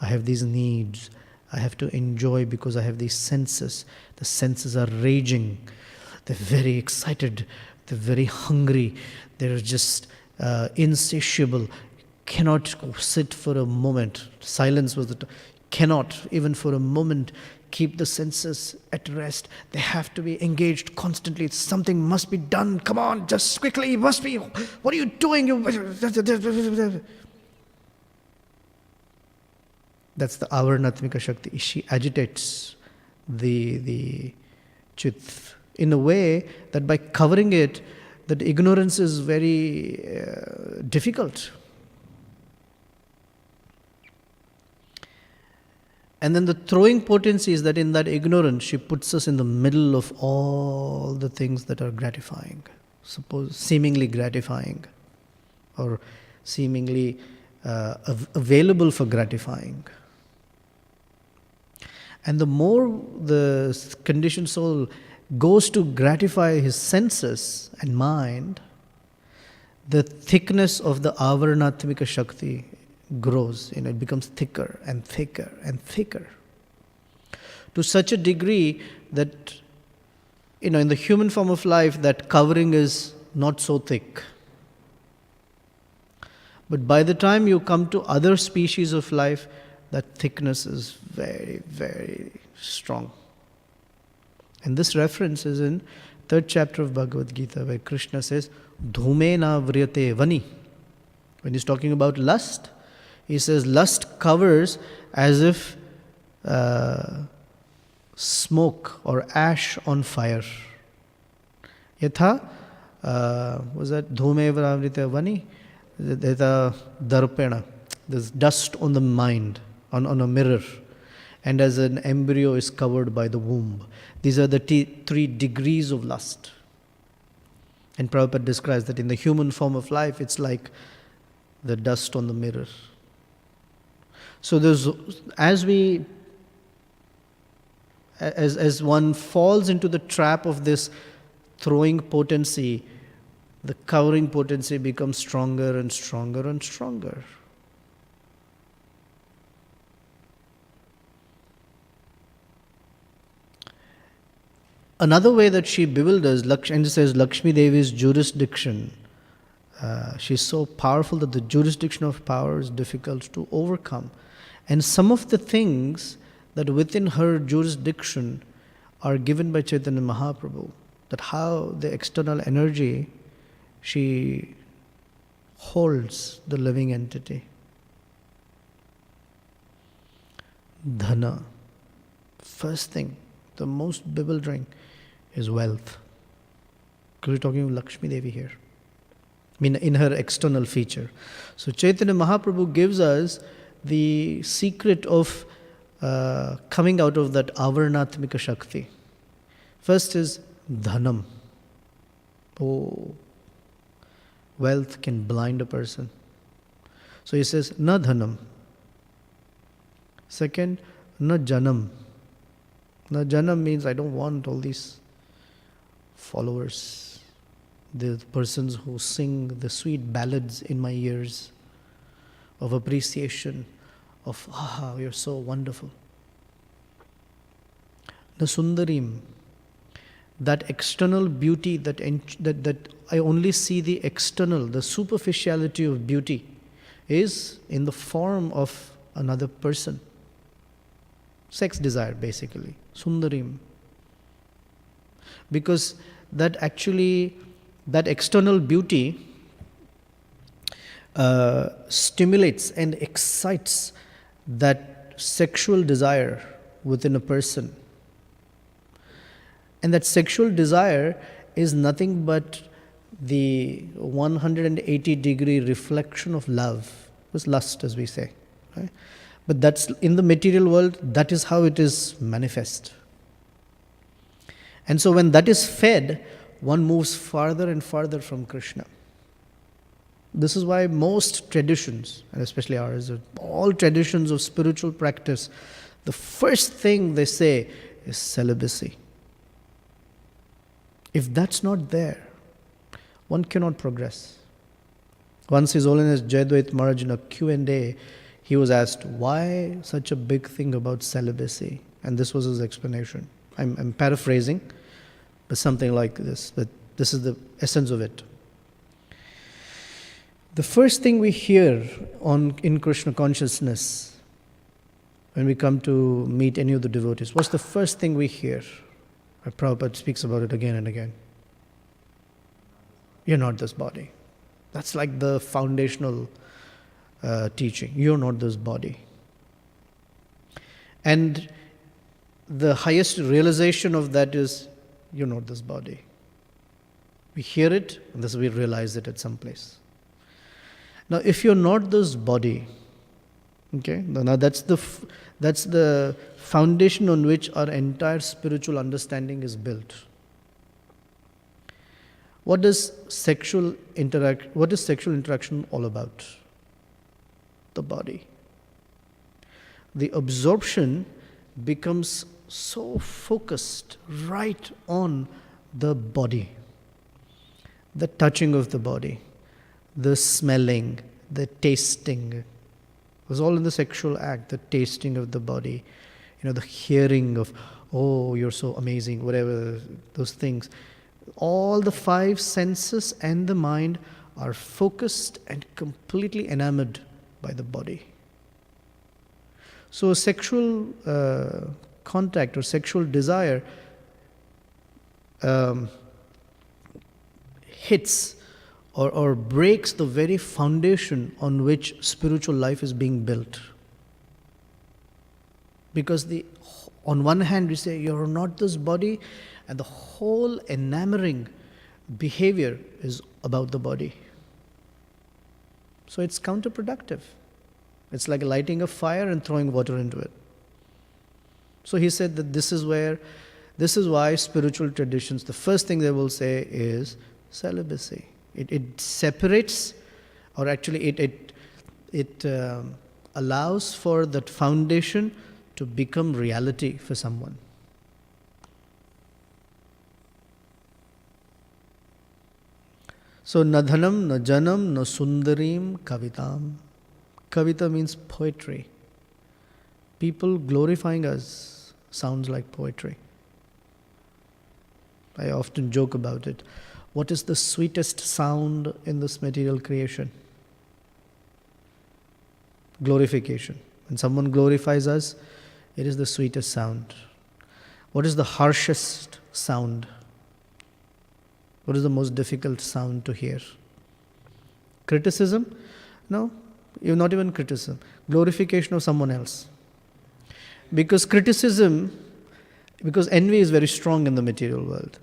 Speaker 1: I have these needs. I have to enjoy because I have these senses. The senses are raging. They're very excited. They're very hungry. They're just insatiable. Cannot sit for a moment. Silence was cannot even for a moment keep the senses at rest. They have to be engaged constantly. Something must be done. Come on, just quickly. Must be. What are you doing? That's the Avaranatmika Shakti. She agitates the Chit in a way that by covering it, that ignorance is very difficult. And then the throwing potency is that in that ignorance, she puts us in the middle of all the things that are gratifying, seemingly gratifying, or seemingly available for gratifying. And the more the conditioned soul goes to gratify his senses and mind, the thickness of the Avaranatmika Shakti grows. It becomes thicker and thicker and thicker. To such a degree that, in the human form of life, that covering is not so thick. But by the time you come to other species of life, that thickness is very, very strong. And this reference is in 3rd chapter of Bhagavad Gita, where Krishna says, Dhumena vriyate vani. When he's talking about lust, he says lust covers as if smoke or ash on fire. Yatha, was that Dhume vriyate vani? Yatha darpena. There's dust on the mind, on a mirror. and as an embryo is covered by the womb. These are the 3 degrees of lust. And Prabhupada describes that in the human form of life, it's like the dust on the mirror. So as one falls into the trap of this throwing potency, the covering potency becomes stronger and stronger and stronger. Another way that she bewilders, and it says Lakshmi Devi's jurisdiction. She's so powerful that the jurisdiction of power is difficult to overcome. And some of the things that within her jurisdiction are given by Chaitanya Mahaprabhu, that how the external energy, she holds the living entity. Dhana. First thing, the most bewildering is wealth. Because we're talking of Lakshmi Devi here. I mean, in her external feature. So Chaitanya Mahaprabhu gives us the secret of coming out of that avarnatmika shakti. First is dhanam. Oh, wealth can blind a person. So he says, na dhanam. Second, na janam. Na janam means I don't want all these followers, the persons who sing the sweet ballads in my ears of appreciation, of, you're so wonderful. The sundarim, that external beauty that I only see the external, the superficiality of beauty is in the form of another person. Sex desire, basically. Sundarim. Because that external beauty stimulates and excites that sexual desire within a person. And that sexual desire is nothing but the 180-degree reflection of love. It's lust, as we say. Right? But that's in the material world, that is how it is manifest. And so when that is fed, one moves farther and farther from Krishna. This is why most traditions, and especially ours, all traditions of spiritual practice, the first thing they say is celibacy. If that's not there, one cannot progress. Once His Holiness Jayadvaita Maharaj in a Q&A, he was asked, why such a big thing about celibacy? And this was his explanation. I'm paraphrasing, but something like this. But this is the essence of it. The first thing we hear in Krishna consciousness, when we come to meet any of the devotees, what's the first thing we hear? Prabhupada speaks about it again and again. You're not this body. That's like the foundational teaching. You're not this body. And the highest realization of that is, you're not this body. We hear it, and thus we realize it at some place. Now, if you're not this body, okay, now that's the foundation on which our entire spiritual understanding is built. What is sexual interaction all about? The body. The absorption becomes so focused right on the body. The touching of the body, the smelling, the tasting. It was all in the sexual act, the tasting of the body, the hearing of, oh, you're so amazing, whatever, those things. All the 5 senses and the mind are focused and completely enamored by the body. So sexual contact or sexual desire hits or breaks the very foundation on which spiritual life is being built. Because on one hand we say you're not this body, and the whole enamoring behavior is about the body. So it's counterproductive. It's like lighting a fire and throwing water into it. So he said that this is why spiritual traditions, the first thing they will say is celibacy. It separates, or actually it allows for that foundation to become reality for someone. So, na dhanam, na janam, na sundarim, kavitam. Kavita means poetry. People glorifying us sounds like poetry. I often joke about it. What is the sweetest sound in this material creation? Glorification. When someone glorifies us, it is the sweetest sound. What is the harshest sound? What is the most difficult sound to hear? Criticism? No, not even criticism. Glorification of someone else. Because envy is very strong in the material world.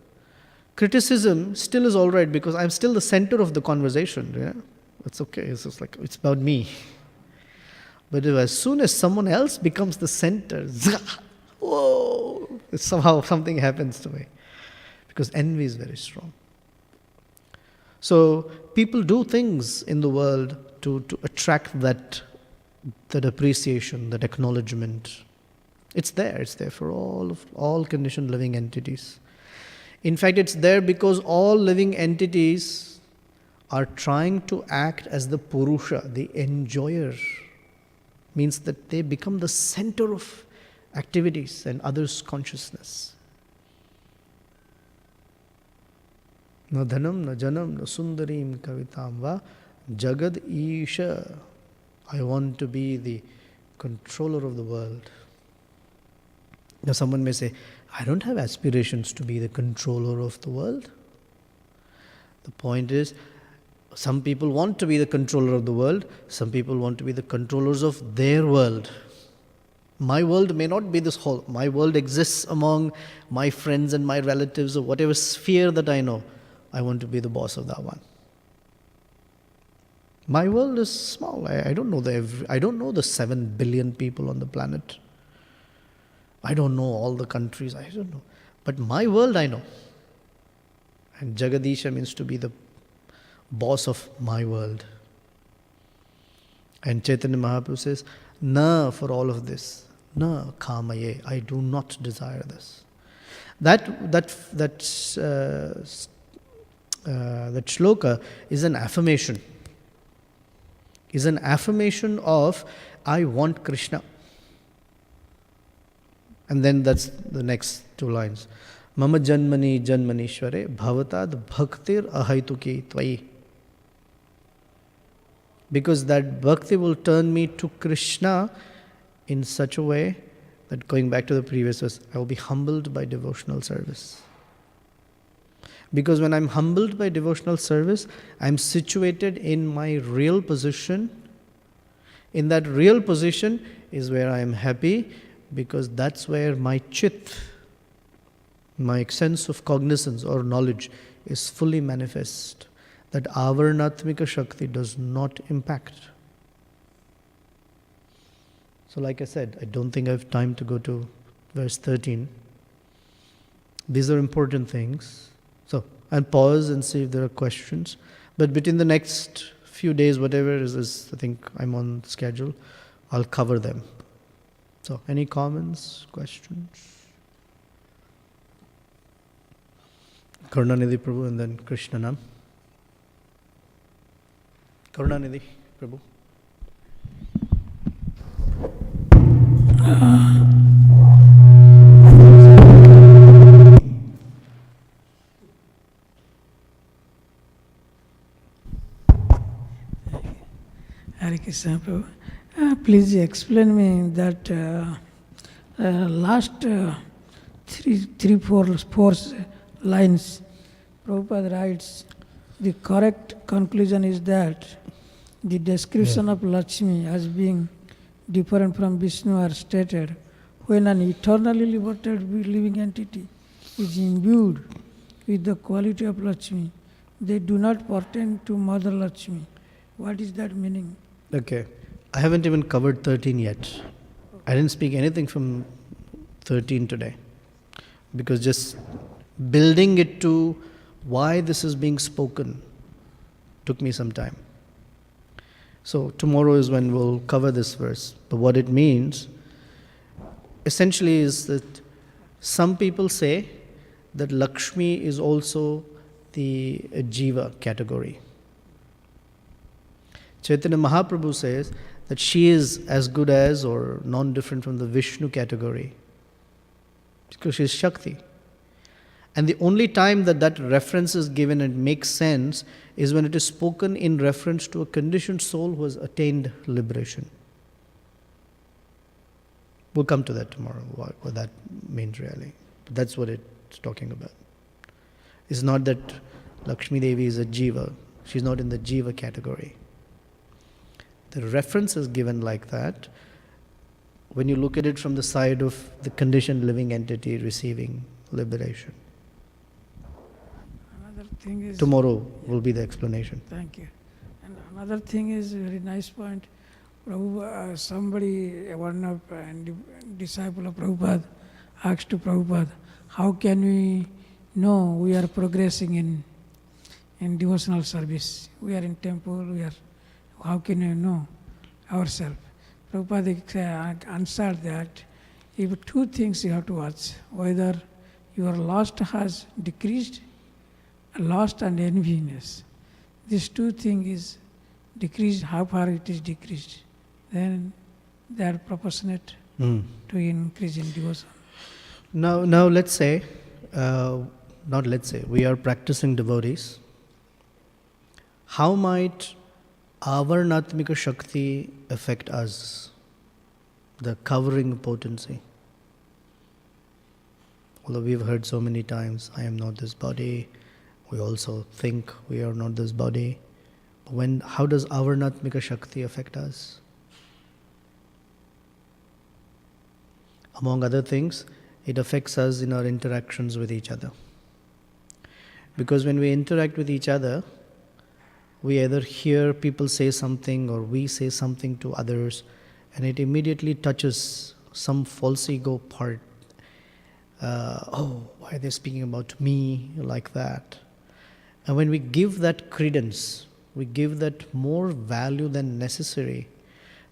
Speaker 1: Criticism still is all right because I'm still the center of the conversation. Yeah? It's okay. It's just like, it's about me. But as soon as someone else becomes the center, whoa, somehow something happens to me. Because envy is very strong. So people do things in the world to attract that appreciation, that acknowledgement. It's there for all conditioned living entities. In fact, it's there because all living entities are trying to act as the Purusha, the enjoyer. Means that they become the center of activities and others' consciousness. Na dhanam, na janam, na sundarim kavitam va jagad isha. I want to be the controller of the world. Now someone may say, I don't have aspirations to be the controller of the world. The point is, some people want to be the controller of the world, some people want to be the controllers of their world. My world may not be this whole. My world exists among my friends and my relatives or whatever sphere that I know. I want to be the boss of that one. My world is small. I don't know the 7 billion people on the planet. I don't know all the countries. I don't know. But my world I know. And Jagadisha means to be the boss of my world. And Chaitanya Mahaprabhu says, na for all of this. Na kamaye. I do not desire this. That shloka is an affirmation. Is an affirmation of I want Krishna. And then that's the next two lines. Mama janmani janmanishware bhavatad bhaktir ahaituki tvai. Because that bhakti will turn me to Krishna in such a way that, going back to the previous verse, I will be humbled by devotional service. Because when I'm humbled by devotional service, I'm situated in my real position. In that real position is where I am happy, because that's where my chit, my sense of cognizance or knowledge is fully manifest. That avarnatmika shakti does not impact. So like I said, I don't think I have time to go to verse 13. These are important things. So I'll pause and see if there are questions. But between the next few days, whatever is I think I'm on schedule, I'll cover them. So any comments, questions? Karunanidhi Prabhu and then Krishnanam. Karunanidhi Prabhu.
Speaker 2: Hare Krishna Prabhu. Please explain me that last four lines. Prabhupada writes, the correct conclusion is that the description of Lakshmi as being different from Vishnu are stated when an eternally liberated living entity is imbued with the quality of Lakshmi. They do not pertain to Mother Lakshmi. What is that meaning?
Speaker 1: Okay. I haven't even covered 13 yet. I didn't speak anything from 13 today. Because just building it to why this is being spoken took me some time. So tomorrow is when we'll cover this verse. But what it means essentially is that some people say that Lakshmi is also the Jiva category. Chaitanya Mahaprabhu says that she is as good as or non-different from the Vishnu category because she is Shakti. And the only time that that reference is given and makes sense is when it is spoken in reference to a conditioned soul who has attained liberation. We'll come to that tomorrow, what that means really. But that's what it's talking about. It's not that Lakshmi Devi is a Jiva. She's not in the Jiva category. The reference is given like that when you look at it from the side of the conditioned living entity receiving liberation.
Speaker 2: Another thing is...
Speaker 1: Tomorrow will be the explanation.
Speaker 2: Thank you. And another thing is a very nice point. Prabhupada, somebody, one of disciple of Prabhupada, asked to Prabhupada, how can we know we are progressing in devotional service? We are in temple, how can we know ourselves? Prabhupada answered that if two things you have to watch, whether your lust has decreased, lust and enviness. These two things is decreased, how far it is decreased. Then they are proportionate to increase in devotion.
Speaker 1: Now let's say, we are practicing devotees. How might Avarnatmika Shakti affect us? The covering potency. Although we've heard so many times, I am not this body. We also think we are not this body. How does Avarnatmika Shakti affect us? Among other things, it affects us in our interactions with each other. Because when we interact with each other, we either hear people say something or we say something to others, and it immediately touches some false ego part. Why are they speaking about me like that? And when we give that credence, we give that more value than necessary,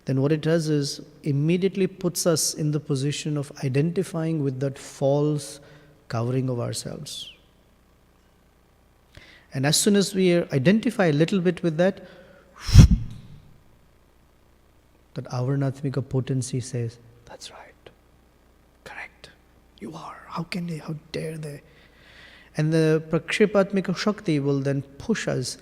Speaker 1: then what it does is immediately puts us in the position of identifying with that false covering of ourselves. And as soon as we identify a little bit with that Avarnatmika potency says, that's right, correct, you are, how can they, how dare they? And the Prakshepatmika Shakti will then push us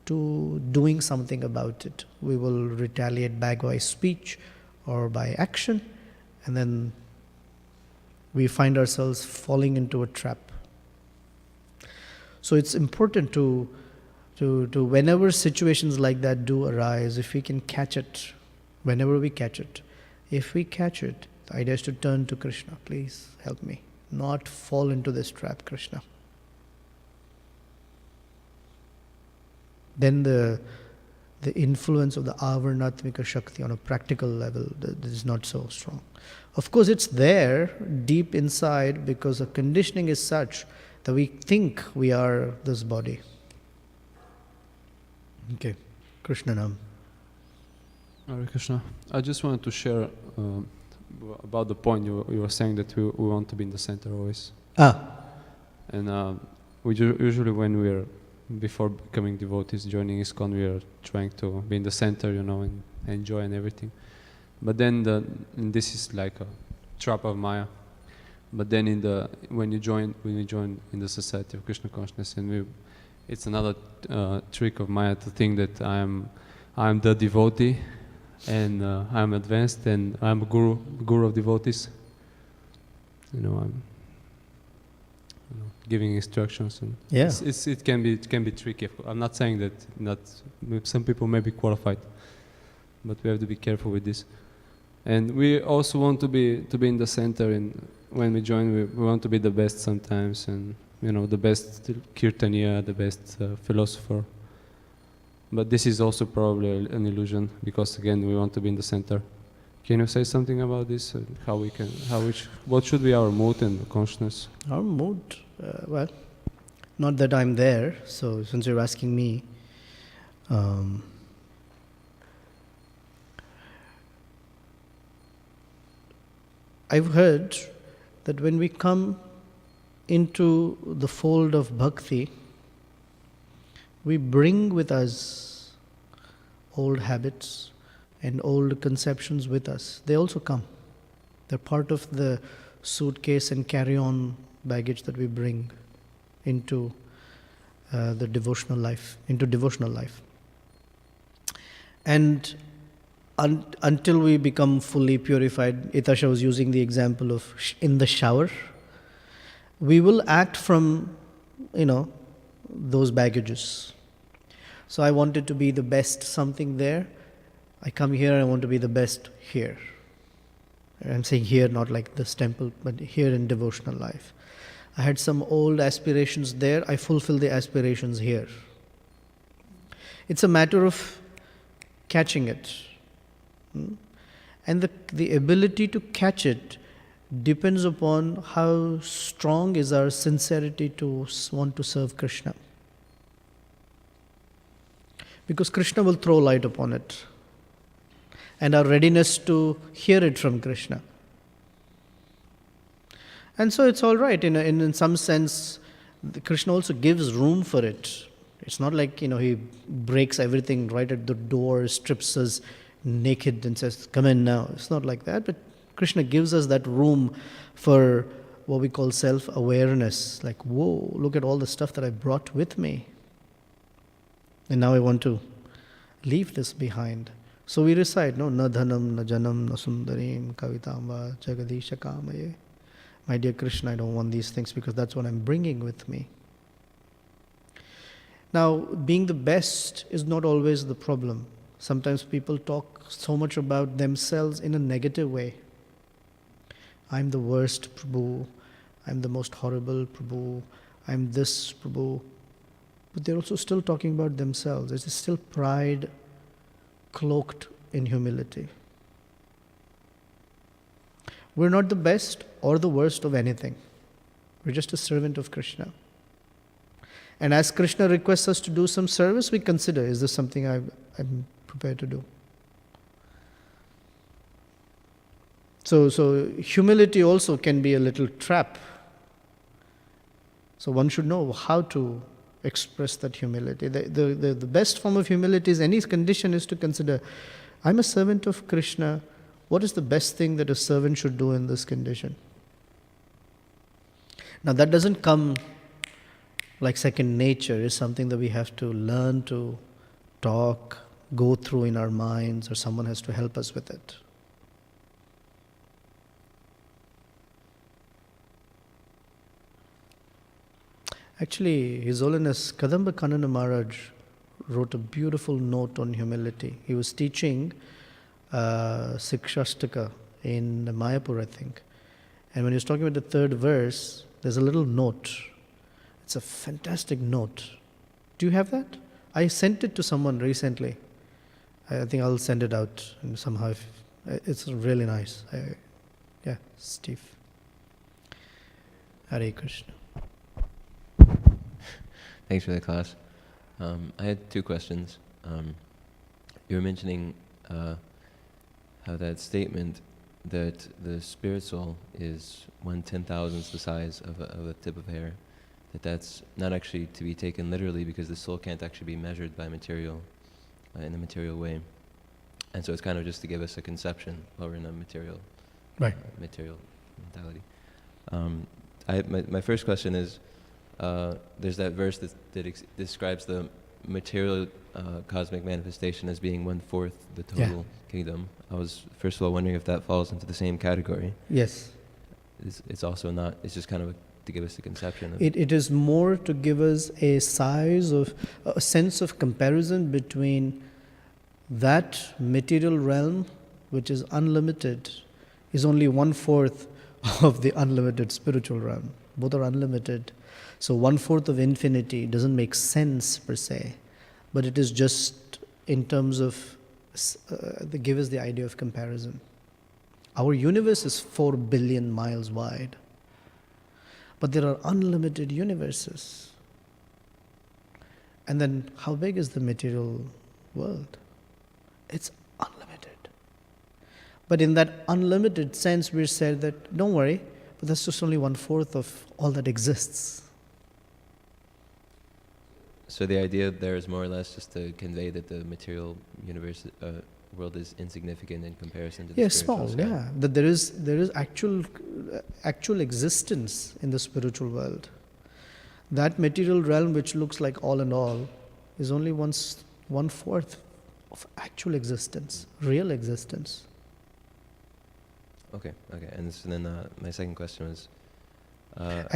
Speaker 1: to doing something about it. We will retaliate back by speech or by action, and then we find ourselves falling into a trap. So it's important to whenever situations like that do arise, if we can catch it, whenever we catch it, if we catch it, the idea is to turn to Krishna, please help me, not fall into this trap, Krishna. Then the influence of the Avarnatmika Shakti on a practical level is not so strong. Of course, it's there deep inside because the conditioning is such that we think we are this body. Okay, Krishna Nam.
Speaker 3: Hare Krishna. I just wanted to share about the point you were saying that we want to be in the center always. And we usually when we are before becoming devotees, joining ISKCON, we are trying to be in the center, and enjoy and everything. But then and this is like a trap of Maya. But then when you join in the society of Krishna consciousness, and it's another trick of Maya to think that I am the devotee, and I am advanced, and I am a guru of devotees. I'm giving instructions, and it can be tricky. I'm not saying that some people may be qualified, but we have to be careful with this. And we also want to be in the center, and when we join, we want to be the best sometimes, and the best kirtaniya, the best philosopher. But this is also probably an illusion, because again we want to be in the center. Can you say something about this? What should be our mood and consciousness?
Speaker 1: Our mood, well, not that I'm there, so since you're asking me, I've heard that when we come into the fold of bhakti, we bring with us old habits and old conceptions with us. They also come. They're part of the suitcase and carry-on baggage that we bring into the devotional life, And until we become fully purified, Itasha was using the example of in the shower, we will act from, those baggages. So I wanted to be the best something there. I come here, I want to be the best here. I'm saying here, not like this temple, but here in devotional life. I had some old aspirations there, I fulfill the aspirations here. It's a matter of catching it. And the ability to catch it depends upon how strong is our sincerity to want to serve Krishna. Because Krishna will throw light upon it. And our readiness to hear it from Krishna. And so it's all right. In some sense, Krishna also gives room for it. It's not like, he breaks everything right at the door, strips us naked and says, come in now. It's not like that. But Krishna gives us that room for what we call self-awareness. Like, whoa, look at all the stuff that I brought with me. And now I want to leave this behind. So we recite, no, na dhanam, na janam, na sundarim, kavitam va jagadisha kamaye. My dear Krishna, I don't want these things because that's what I'm bringing with me. Now, being the best is not always the problem. Sometimes people talk so much about themselves in a negative way. I'm the worst, Prabhu. I'm the most horrible, Prabhu. I'm this, Prabhu. But they're also still talking about themselves. It's still pride cloaked in humility. We're not the best or the worst of anything. We're just a servant of Krishna. And as Krishna requests us to do some service, we consider, is this something I'm prepared to do? So humility also can be a little trap. So one should know how to express that humility. The best form of humility is any condition is to consider, I'm a servant of Krishna. What is the best thing that a servant should do in this condition? Now that doesn't come like second nature. It's something that we have to learn to talk, go through in our minds, or someone has to help us with it. Actually, His Holiness Kadamba Kanana Maharaj wrote a beautiful note on humility. He was teaching Sikshastaka in Mayapur, I think. And when he was talking about the third verse, there's a little note. It's a fantastic note. Do you have that? I sent it to someone recently. I think I'll send it out somehow. It's really nice. Steve. Hare Krishna.
Speaker 4: Thanks for the class. I had two questions. You were mentioning how that statement that the spirit soul is 1/10,000th the size of a tip of hair, that's not actually to be taken literally because the soul can't actually be measured by material, in a material way. And so it's kind of just to give us a conception while we're in a material, material mentality. My first question is, there's that verse that describes the material cosmic manifestation as being 1/4 the total kingdom. I was first of all wondering if that falls into the same category.
Speaker 1: Yes.
Speaker 4: It's also not, it's just kind of to give us a conception of
Speaker 1: it is more to give us a sense of comparison between that material realm, which is unlimited, is only 1/4 of the unlimited spiritual realm. Both are unlimited. So 1/4 of infinity doesn't make sense per se, but it is just in terms of, give us the idea of comparison. Our universe is 4 billion miles wide. But there are unlimited universes. And then how big is the material world? It's unlimited. But in that unlimited sense, we said that, don't worry, but that's just only 1/4 of all that exists.
Speaker 4: So the idea there is more or less just to convey that the material universe world is insignificant in comparison to the spiritual sky.
Speaker 1: Yeah. That there is actual existence in the spiritual world. That material realm which looks like all in all is only 1/4 of actual existence, real existence.
Speaker 4: Okay. And so then my second question was...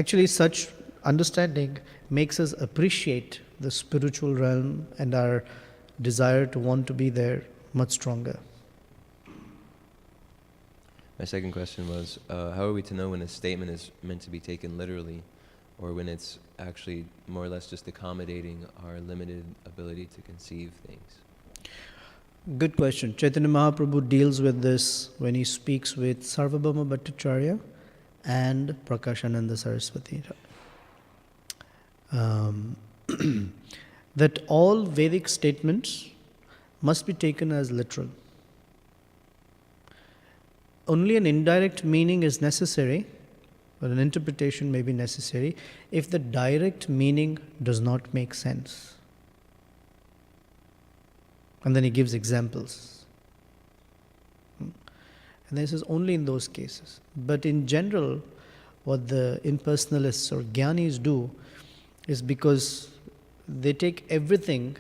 Speaker 1: Actually, such understanding makes us appreciate the spiritual realm and our desire to want to be there much stronger.
Speaker 4: My second question was, how are we to know when a statement is meant to be taken literally, or when it's actually more or less just accommodating our limited ability to conceive things?
Speaker 1: Good question. Chaitanya Mahaprabhu deals with this when he speaks with Sarvabhauma Bhattacharya and Prakashananda Saraswati. That all Vedic statements must be taken as literal. Only an indirect meaning is necessary, or an interpretation may be necessary, if the direct meaning does not make sense. And then he gives examples. And then he says only in those cases. But in general, what the impersonalists or jnanis do is because they take everything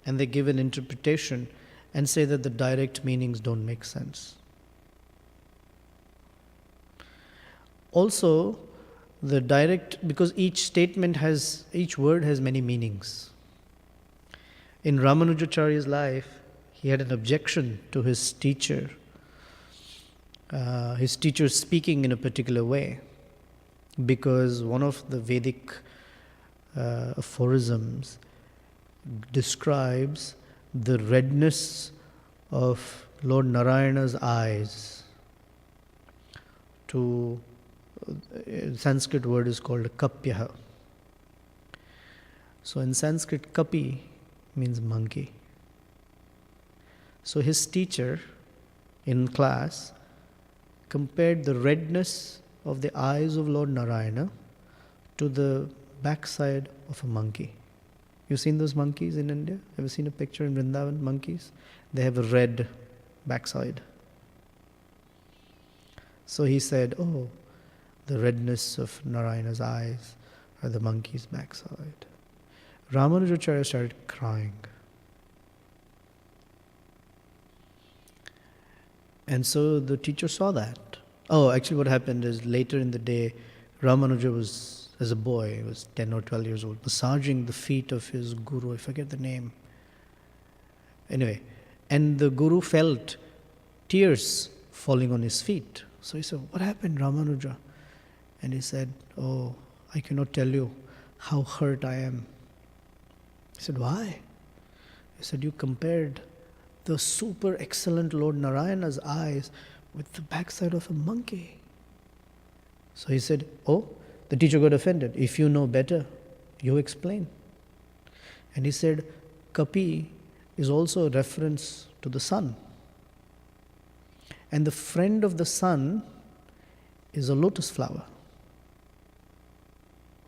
Speaker 1: and they give an interpretation and say that the direct meanings don't make sense. Also, because each word has many meanings. In Ramanujacharya's life, he had an objection to his teacher speaking in a particular way, because one of the Vedic aphorisms describes the redness of Lord Narayana's eyes. Sanskrit word is called kapyaha. So in Sanskrit, kapi means monkey. So his teacher in class compared the redness of the eyes of Lord Narayana to the backside of a monkey. You've seen those monkeys in India? Ever seen a picture in Vrindavan, monkeys? They have a red backside. So he said, oh, the redness of Narayana's eyes are the monkey's backside. Ramanujacharya started crying. And so the teacher saw that. Oh, actually what happened is later in the day, Ramanuja was, as a boy, he was 10 or 12 years old, massaging the feet of his guru, I forget the name. Anyway, and the guru felt tears falling on his feet. So he said, what happened, Ramanuja? And he said, oh, I cannot tell you how hurt I am. He said, why? He said, you compared the super excellent Lord Narayana's eyes with the backside of a monkey. So he said, oh, the teacher got offended. If you know better, you explain. And he said, Kapi is also a reference to the sun. And the friend of the sun is a lotus flower.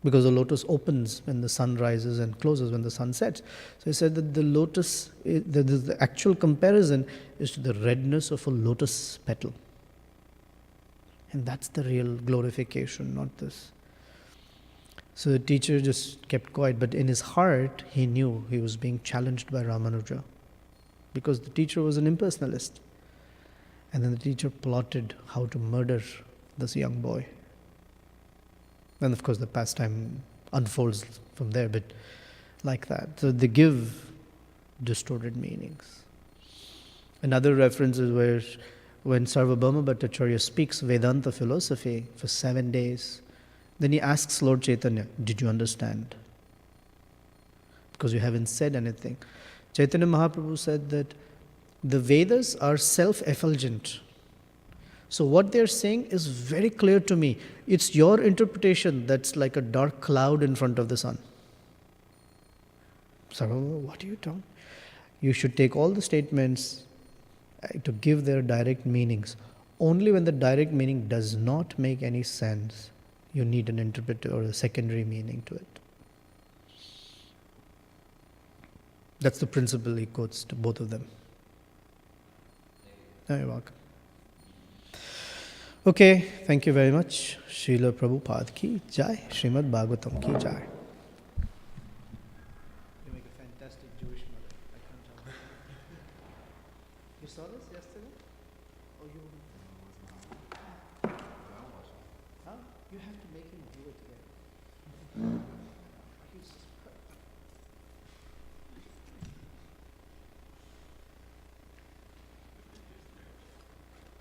Speaker 1: Because the lotus opens when the sun rises and closes when the sun sets. So he said that the lotus, the actual comparison is to the redness of a lotus petal. And that's the real glorification, not this. So the teacher just kept quiet, but in his heart, he knew he was being challenged by Ramanuja. Because the teacher was an impersonalist. And then the teacher plotted how to murder this young boy. And of course the pastime unfolds from there, but like that. So they give distorted meanings. Another reference is where when Sarvabhauma Bhattacharya speaks Vedanta philosophy for 7 days, then he asks Lord Chaitanya, did you understand? Because you haven't said anything. Chaitanya Mahaprabhu said that the Vedas are self-effulgent. So what they're saying is very clear to me. It's your interpretation that's like a dark cloud in front of the sun. So what are you talking? You should take all the statements to give their direct meanings. Only when the direct meaning does not make any sense, you need an interpreter or a secondary meaning to it. That's the principle he quotes to both of them. You're welcome. Okay, thank you very much. Srila Prabhupada ki jai, Srimad Bhagavatam ki jai. You make a fantastic Jewish mother. I can't tell you. You saw this yesterday? Oh, you? Huh? You have to make him do it again. He's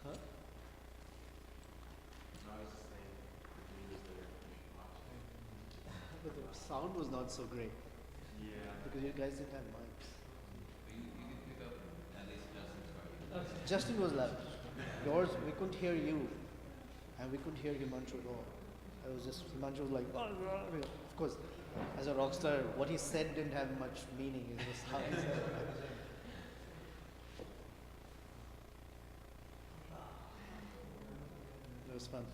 Speaker 1: huh? But the sound was not so great. Yeah. Because you guys didn't have mics. You could pick up at least Justin's part. Justin was loud. Yours, we couldn't hear you. And we couldn't hear Himanshu at all. It was just, Himanshu was like, of course, as a rock star, what he said didn't have much meaning. It was how he said it. It was fun.